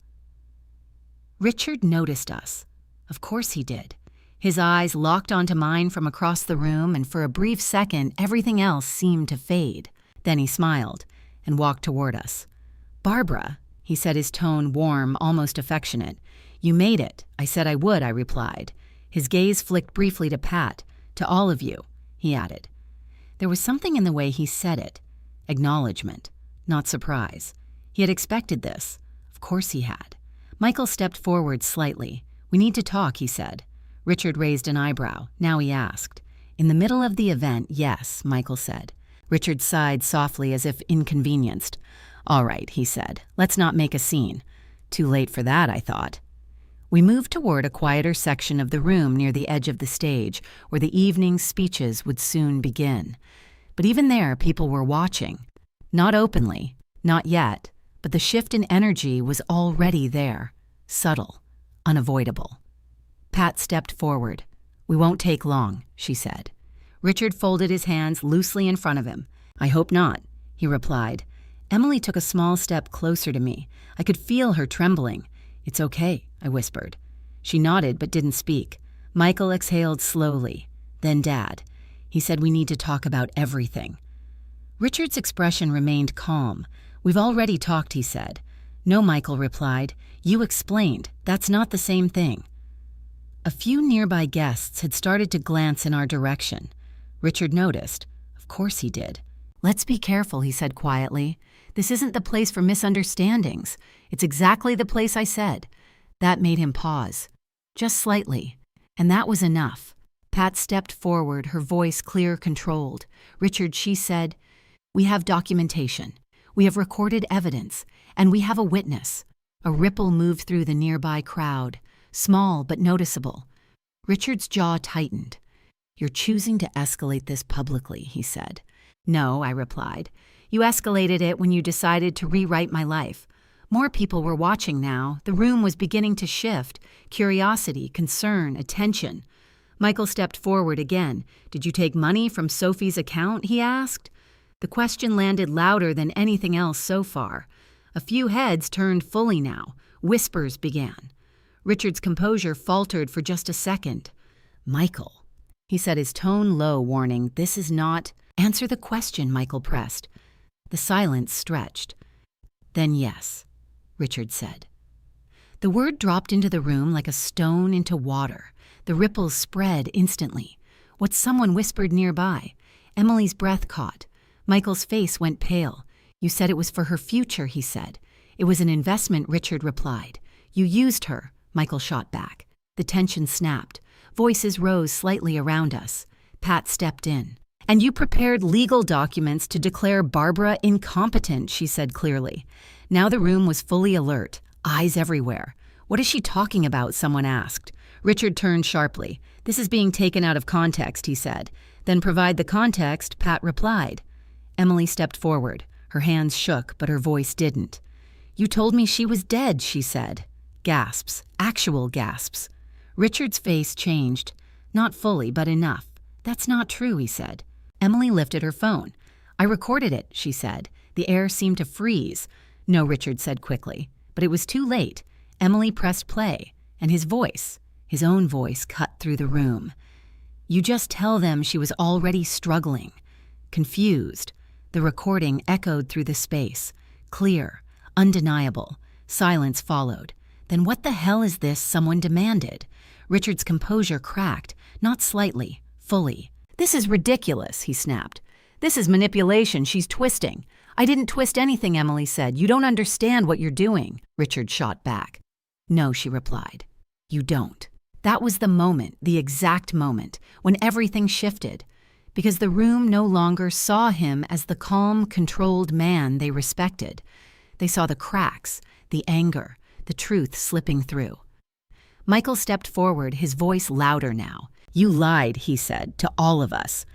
Richard noticed us. Of course he did. His eyes locked onto mine from across the room, and for a brief second, everything else seemed to fade. Then he smiled and walked toward us. "Barbara," he said, his tone warm, almost affectionate. "You made it. I said I would," I replied. His gaze flicked briefly to Pat. "To all of you," he added. There was something in the way he said it. Acknowledgement, not surprise. He had expected this. Of course he had. Michael stepped forward slightly. "We need to talk," he said. Richard raised an eyebrow. Now he asked. "In the middle of the event, yes," Michael said. Richard sighed softly as if inconvenienced. "All right," he said. "Let's not make a scene." Too late for that, I thought. We moved toward a quieter section of the room near the edge of the stage, where the evening's speeches would soon begin. But even there, people were watching. Not openly, not yet, but the shift in energy was already there. Subtle, unavoidable. Pat stepped forward. "We won't take long," she said. Richard folded his hands loosely in front of him. "I hope not," he replied. Emily took a small step closer to me. I could feel her trembling. "It's okay," I whispered. She nodded but didn't speak. Michael exhaled slowly. Then Dad. He said, "We need to talk about everything." Richard's expression remained calm. "We've already talked," he said. "No," Michael replied. "You explained. That's not the same thing." A few nearby guests had started to glance in our direction. Richard noticed. Of course he did. "Let's be careful," he said quietly. "This isn't the place for misunderstandings. It's exactly the place I said." That made him pause. Just slightly. And that was enough. Pat stepped forward, her voice clear, controlled. "Richard," she said, "we have documentation. We have recorded evidence. And we have a witness." A ripple moved through the nearby crowd. Small but noticeable. Richard's jaw tightened. "You're choosing to escalate this publicly," he said. "No," I replied. "You escalated it when you decided to rewrite my life. More people were watching now. The room was beginning to shift. Curiosity, concern, attention." Michael stepped forward again. "Did you take money from Sophie's account?" he asked. The question landed louder than anything else so far. A few heads turned fully now. Whispers began. Richard's composure faltered for just a second. "Michael," he said, his tone low, warning, "this is not—" "Answer the question," Michael pressed. The silence stretched. "Then yes," Richard said. The word dropped into the room like a stone into water. The ripples spread instantly. What someone whispered nearby. Emily's breath caught. Michael's face went pale. "You said it was for her future," he said. "It was an investment," Richard replied. "You used her," Michael shot back. The tension snapped. Voices rose slightly around us. Pat stepped in. "And you prepared legal documents to declare Barbara incompetent," she said clearly. Now the room was fully alert, eyes everywhere. "What is she talking about?" someone asked. Richard turned sharply. "This is being taken out of context," he said. "Then provide the context," Pat replied. Emily stepped forward. Her hands shook, but her voice didn't. "You told me she was dead," she said. Gasps, actual gasps. Richard's face changed. "Not fully, but enough." "That's not true," he said. Emily lifted her phone. "I recorded it," she said. The air seemed to freeze. "No," Richard said quickly. But it was too late. Emily pressed play, and his voice, his own voice, cut through the room. "You just tell them she was already struggling." Confused. The recording echoed through the space. Clear, undeniable. Silence followed. "Then what the hell is this?" someone demanded. Richard's composure cracked, not slightly, fully. "This is ridiculous," he snapped. "This is manipulation. She's twisting." "I didn't twist anything," Emily said. "You don't understand what you're doing," Richard shot back. "No," she replied. "You don't." That was the moment, the exact moment, when everything shifted. Because the room no longer saw him as the calm, controlled man they respected. They saw the cracks, the anger, the truth slipping through. Michael stepped forward, his voice louder now. "You lied," he said, "to all of us."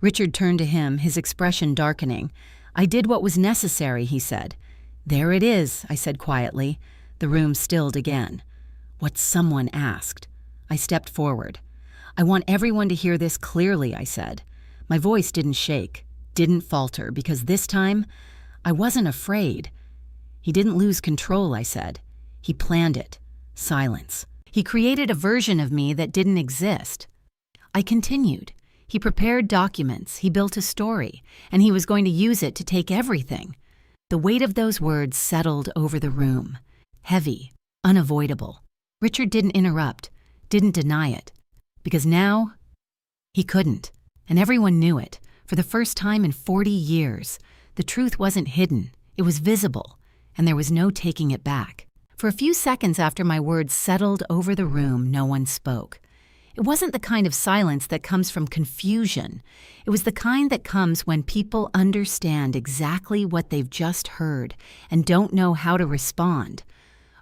Richard turned to him, his expression darkening. "I did what was necessary," he said. "There it is," I said quietly. The room stilled again. "What someone asked." I stepped forward. I want everyone to hear this clearly, I said. My voice didn't shake, didn't falter, because this time, I wasn't afraid. He didn't lose control, I said. He planned it. Silence. He created a version of me that didn't exist. I continued. He prepared documents, he built a story, and he was going to use it to take everything. The weight of those words settled over the room. Heavy, unavoidable. Richard didn't interrupt, didn't deny it. Because now, he couldn't. And everyone knew it. For the first time in 40 years, the truth wasn't hidden. It was visible, and there was no taking it back. For a few seconds after my words settled over the room, no one spoke. It wasn't the kind of silence that comes from confusion. It was the kind that comes when people understand exactly what they've just heard and don't know how to respond.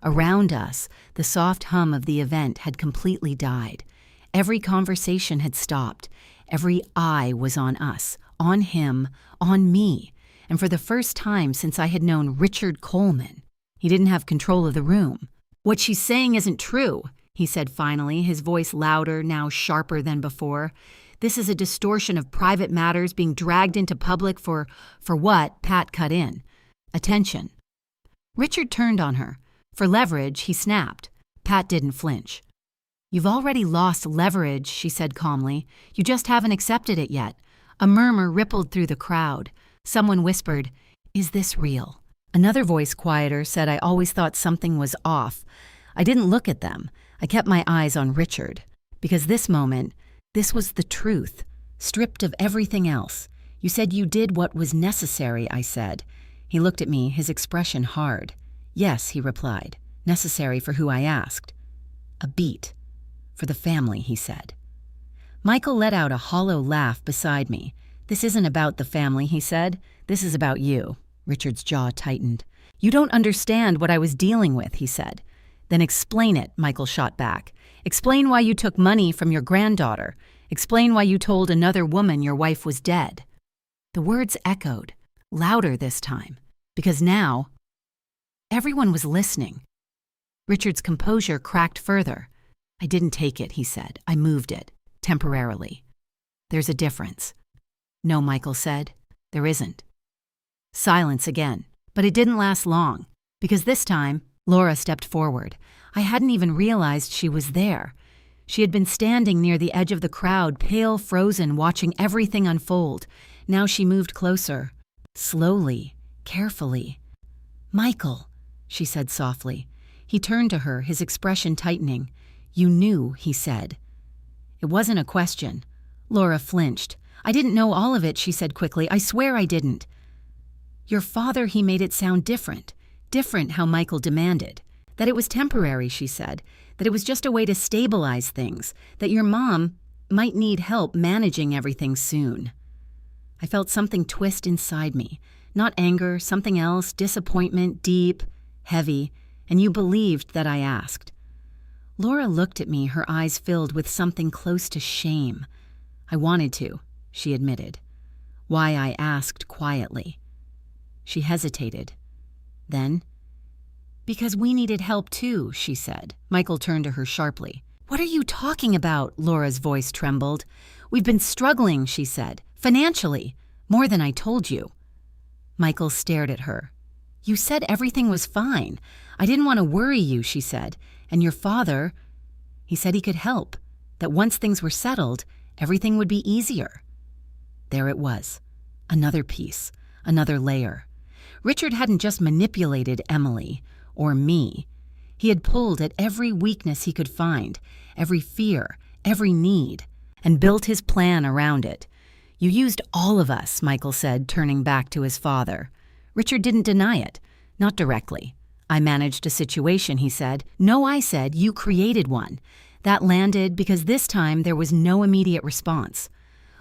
Around us, the soft hum of the event had completely died. Every conversation had stopped. Every eye was on us, on him, on me. And for the first time since I had known Richard Coleman, he didn't have control of the room. "What she's saying isn't true," he said finally, his voice louder, now sharper than before. "This is a distortion of private matters being dragged into public for what?" Pat cut in. "Attention." Richard turned on her. For leverage, he snapped. Pat didn't flinch. "You've already lost leverage," she said calmly. "You just haven't accepted it yet." A murmur rippled through the crowd. Someone whispered, "Is this real?" Another voice, quieter, said I always thought something was off. I didn't look at them. I kept my eyes on Richard. Because this moment, this was the truth, stripped of everything else. "You said you did what was necessary," I said. He looked at me, his expression hard. "Yes," he replied. "Necessary for who I asked." "A beat. For the family," he said. Michael let out a hollow laugh beside me. "This isn't about the family," he said. "This is about you." Richard's jaw tightened. "You don't understand what I was dealing with," he said. "Then explain it," Michael shot back. "Explain why you took money from your granddaughter. Explain why you told another woman your wife was dead." The words echoed, louder this time, because now everyone was listening. Richard's composure cracked further. "I didn't take it," he said. "I moved it, temporarily." "There's a difference." "No," Michael said. "There isn't." Silence again, but it didn't last long, because this time, Laura stepped forward. I hadn't even realized she was there. She had been standing near the edge of the crowd, pale, frozen, watching everything unfold. Now she moved closer, slowly, carefully. "Michael," she said softly. He turned to her, his expression tightening. "You knew," he said. It wasn't a question. Laura flinched. "I didn't know all of it," she said quickly. "I swear I didn't." "Your father," he made it sound different. Different how Michael demanded. "That it was temporary," she said. "That it was just a way to stabilize things. That your mom might need help managing everything soon." I felt something twist inside me. Not anger, something else, disappointment, deep, heavy. "And you believed that I asked." Laura looked at me, her eyes filled with something close to shame. "I wanted to," she admitted. "Why I asked quietly." She hesitated. Then, "Because we needed help too," she said. Michael turned to her sharply. "What are you talking about?" Laura's voice trembled. "We've been struggling," she said. "Financially. More than I told you." Michael stared at her. "You said everything was fine. I didn't want to worry you," she said. "And your father, he said he could help. That once things were settled, everything would be easier." There it was. Another piece. Another layer. Richard hadn't just manipulated Emily, or me. He had pulled at every weakness he could find, every fear, every need, and built his plan around it. "You used all of us," Michael said, turning back to his father. Richard didn't deny it, not directly. "I managed a situation," he said. "No," I said, "you created one." That landed because this time there was no immediate response.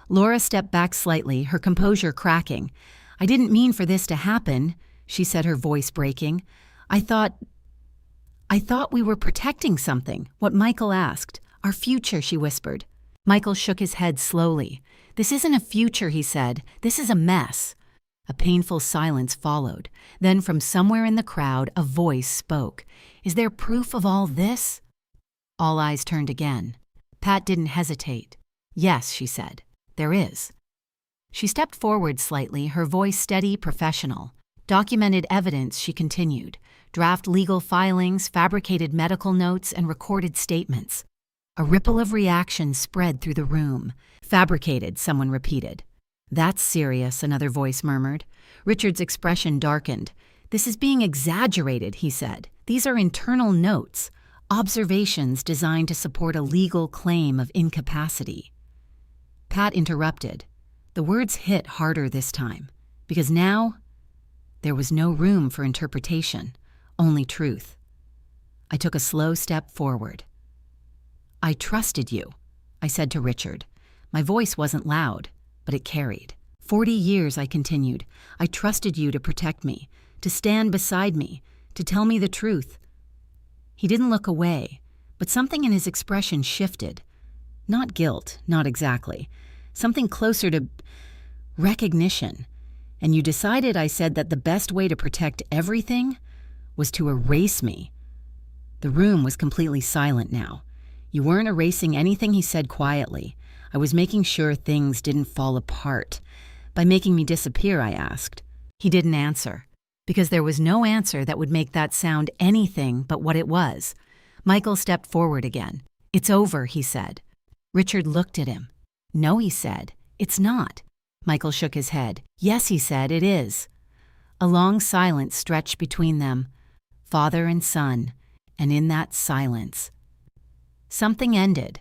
Laura stepped back slightly, her composure cracking. "I didn't mean for this to happen," she said, her voice breaking. I thought we were protecting something," what Michael asked. "Our future," she whispered. Michael shook his head slowly. "This isn't a future," he said. "This is a mess." A painful silence followed. Then from somewhere in the crowd, a voice spoke. "Is there proof of all this?" All eyes turned again. Pat didn't hesitate. "Yes," she said, "there is." She stepped forward slightly, her voice steady, professional. "Documented evidence," she continued. "Draft legal filings, fabricated medical notes, and recorded statements." A ripple of reaction spread through the room. "Fabricated," someone repeated. "That's serious," another voice murmured. Richard's expression darkened. "This is being exaggerated," he said. "These are internal notes, observations designed to support a legal claim of incapacity." Pat interrupted. The words hit harder this time, because now there was no room for interpretation, only truth. I took a slow step forward. "I trusted you," I said to Richard. My voice wasn't loud, but it carried. 40 years, I continued. I trusted you to protect me, to stand beside me, to tell me the truth. He didn't look away, but something in his expression shifted. Not guilt, not exactly. Something closer to recognition. "And you decided," I said, "that the best way to protect everything was to erase me." The room was completely silent now. "You weren't erasing anything," he said quietly. "I was making sure things didn't fall apart." "By making me disappear?" I asked. He didn't answer, because there was no answer that would make that sound anything but what it was. Michael stepped forward again. "It's over," he said. Richard looked at him. "No," he said, "it's not." Michael shook his head. "Yes," he said, "it is." A long silence stretched between them, father and son, and in that silence, something ended.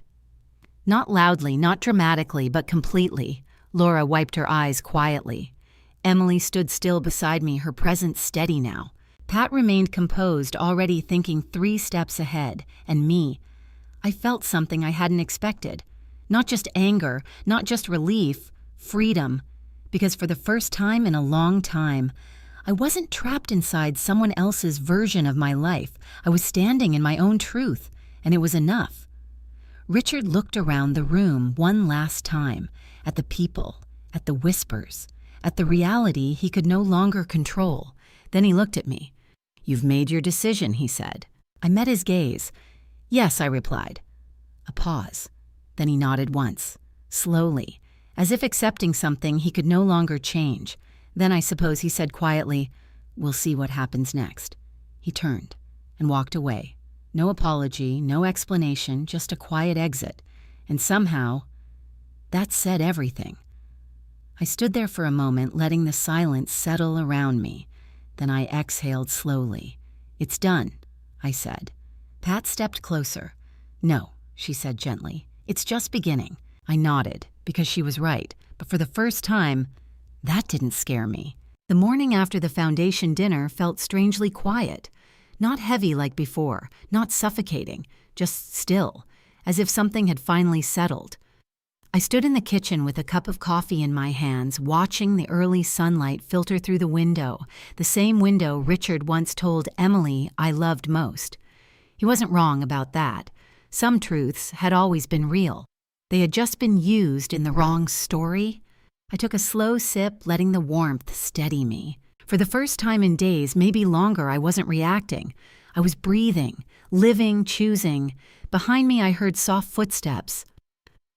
Not loudly, not dramatically, but completely. Laura wiped her eyes quietly. Emily stood still beside me, her presence steady now. Pat remained composed, already thinking 3 steps ahead. And me, I felt something I hadn't expected. Not just anger, not just relief, freedom. Because for the first time in a long time, I wasn't trapped inside someone else's version of my life. I was standing in my own truth, and it was enough. Richard looked around the room one last time, at the people, at the whispers, at the reality he could no longer control. Then he looked at me. "You've made your decision," he said. I met his gaze. "Yes," I replied. A pause. Then he nodded once, slowly, as if accepting something he could no longer change. Then I suppose he said quietly, "We'll see what happens next." He turned and walked away. No apology, no explanation, just a quiet exit. And somehow, that said everything. I stood there for a moment, letting the silence settle around me. Then I exhaled slowly. "It's done," I said. Pat stepped closer. "No," she said gently. "It's just beginning." I nodded, because she was right. But for the first time, that didn't scare me. The morning after the foundation dinner felt strangely quiet. Not heavy like before, not suffocating, just still, as if something had finally settled. I stood in the kitchen with a cup of coffee in my hands, watching the early sunlight filter through the window, the same window Richard once told Emily I loved most. He wasn't wrong about that. Some truths had always been real. They had just been used in the wrong story. I took a slow sip, letting the warmth steady me. For the first time in days, maybe longer, I wasn't reacting. I was breathing, living, choosing. Behind me, I heard soft footsteps.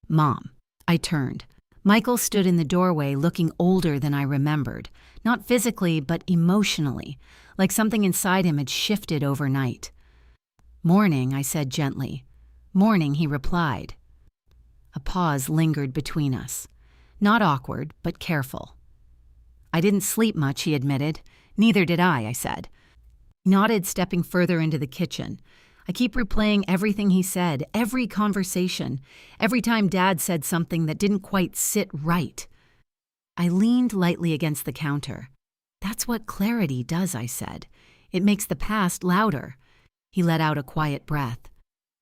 "Mom." I turned. Michael stood in the doorway, looking older than I remembered. Not physically, but emotionally, like something inside him had shifted overnight. "Morning," I said gently. "Morning," he replied. A pause lingered between us. Not awkward, but careful. "I didn't sleep much," he admitted. "Neither did I said. He nodded, stepping further into the kitchen. I keep replaying everything he said, every conversation, every time Dad said something that didn't quite sit right. I leaned lightly against the counter. "That's what clarity does," I said. "It makes the past louder." He let out a quiet breath.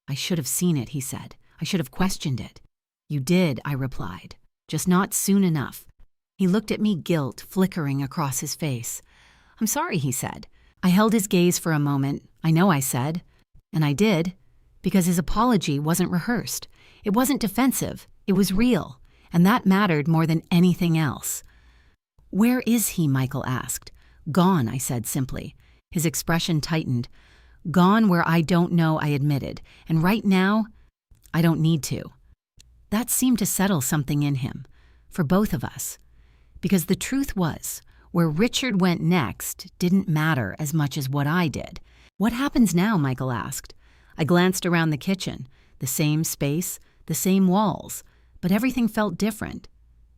"I should have seen it," he said. "I should have questioned it." "You did," I replied. "Just not soon enough." He looked at me, guilt flickering across his face. "I'm sorry," he said. I held his gaze for a moment. "I know," I said. And I did, because his apology wasn't rehearsed. It wasn't defensive. It was real, and that mattered more than anything else. "Where is he?" Michael asked. "Gone," I said simply. His expression tightened. "Gone where I don't know," I admitted. "And right now, I don't need to. That seemed to settle something in him, for both of us. Because the truth was, where Richard went next didn't matter as much as what I did. "What happens now?" Michael asked. I glanced around the kitchen, the same space, the same walls, but everything felt different.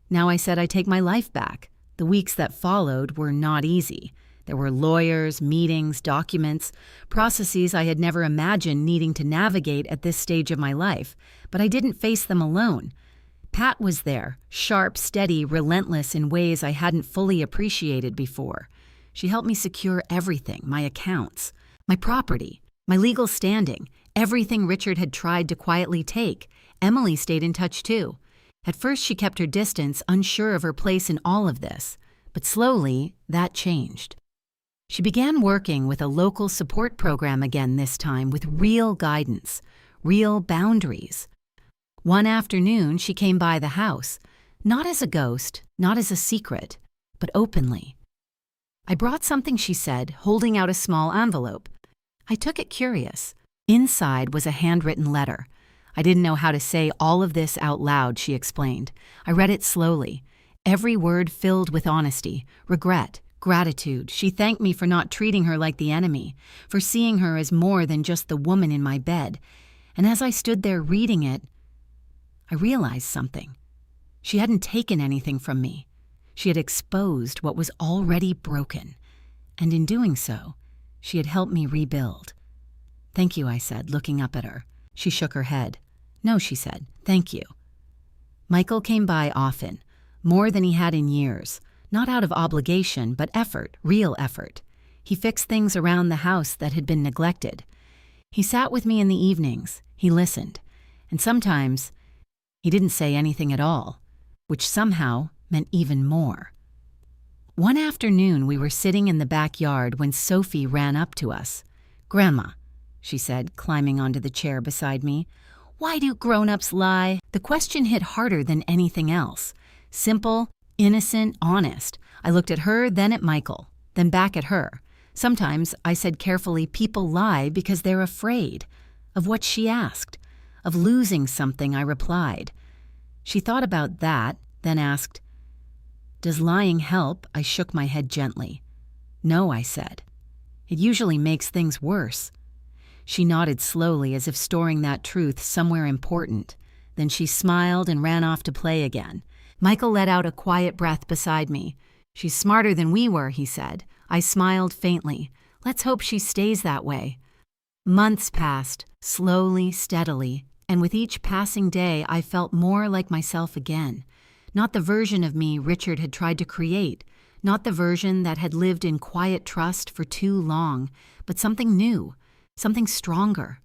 Now I said I take my life back. The weeks that followed were not easy. There were lawyers, meetings, documents, processes I had never imagined needing to navigate at this stage of my life, but I didn't face them alone. Pat was there, sharp, steady, relentless in ways I hadn't fully appreciated before. She helped me secure everything, my accounts, my property, my legal standing, everything Richard had tried to quietly take. Emily stayed in touch too. At first she kept her distance, unsure of her place in all of this, but slowly that changed. She began working with a local support program again this time with real guidance, real boundaries. One afternoon, she came by the house, not as a ghost, not as a secret, but openly. I brought something, she said, holding out a small envelope. I took it curious. Inside was a handwritten letter. I didn't know how to say all of this out loud, she explained. I read it slowly, every word filled with honesty, regret, gratitude. She thanked me for not treating her like the enemy, for seeing her as more than just the woman in my bed. And as I stood there reading it, I realized something. She hadn't taken anything from me. She had exposed what was already broken. And in doing so, she had helped me rebuild. "Thank you," I said, looking up at her. She shook her head. "No," she said, "thank you." Michael came by often, more than he had in years, not out of obligation, but effort, real effort. He fixed things around the house that had been neglected. He sat with me in the evenings. He listened. And sometimes he didn't say anything at all, which somehow meant even more. One afternoon, we were sitting in the backyard when Sophie ran up to us. "Grandma," she said, climbing onto the chair beside me, "why do grown-ups lie?" The question hit harder than anything else. Simple, innocent, honest. I looked at her, then at Michael, then back at her. Sometimes I said carefully, people lie because they're afraid. Of what she asked. Of losing something, I replied. She thought about that, then asked, "Does lying help?" I shook my head gently. "No," I said. "It usually makes things worse." She nodded slowly as if storing that truth somewhere important. Then she smiled and ran off to play again. Michael let out a quiet breath beside me. "She's smarter than we were," he said. I smiled faintly. "Let's hope she stays that way." Months passed, slowly, steadily, and with each passing day I felt more like myself again. Not the version of me Richard had tried to create, not the version that had lived in quiet trust for too long, but something new, something stronger.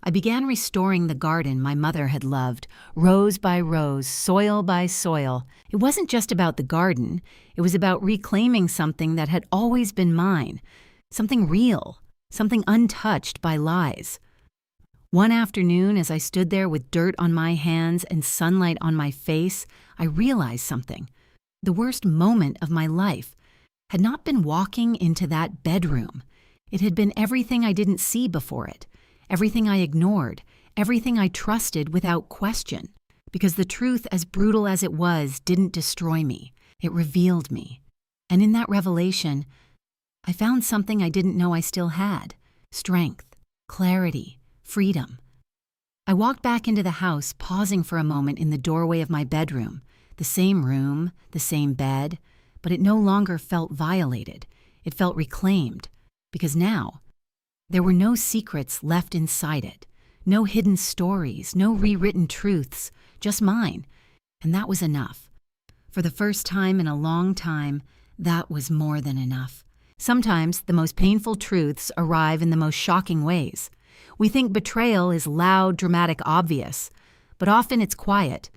I began restoring the garden my mother had loved, rose by rose, soil by soil. It wasn't just about the garden, it was about reclaiming something that had always been mine, something real, something untouched by lies. One afternoon, as I stood there with dirt on my hands and sunlight on my face, I realized something. The worst moment of my life had not been walking into that bedroom. It had been everything I didn't see before it, everything I ignored, everything I trusted without question. Because the truth, as brutal as it was, didn't destroy me. It revealed me. And in that revelation, I found something I didn't know I still had: strength, clarity, freedom. I walked back into the house, pausing for a moment in the doorway of my bedroom. The same room, the same bed, but it no longer felt violated. It felt reclaimed, because now there were no secrets left inside it, no hidden stories, no rewritten truths, just mine. And that was enough. For the first time in a long time, that was more than enough. Sometimes the most painful truths arrive in the most shocking ways. We think betrayal is loud, dramatic, obvious, but often it's quiet,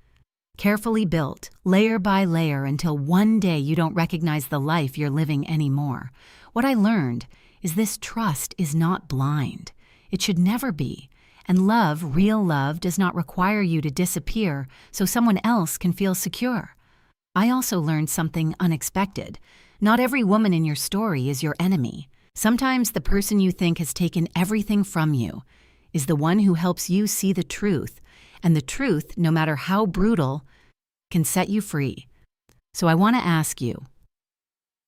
carefully built, layer by layer, until one day you don't recognize the life you're living anymore. What I learned is this: trust is not blind. It should never be. And love, real love, does not require you to disappear so someone else can feel secure. I also learned something unexpected. Not every woman in your story is your enemy. Sometimes the person you think has taken everything from you is the one who helps you see the truth, And the truth, no matter how brutal, can set you free. So I want to ask you,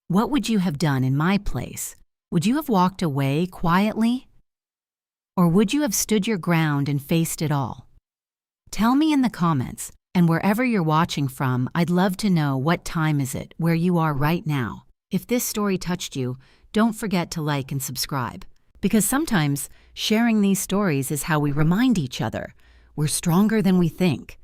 what would you have done in my place? Would you have walked away quietly? Or would you have stood your ground and faced it all? Tell me in the comments, and wherever you're watching from, I'd love to know what time is it, where you are right now. If this story touched you, don't forget to like and subscribe. Because sometimes sharing these stories is how we remind each other we're stronger than we think.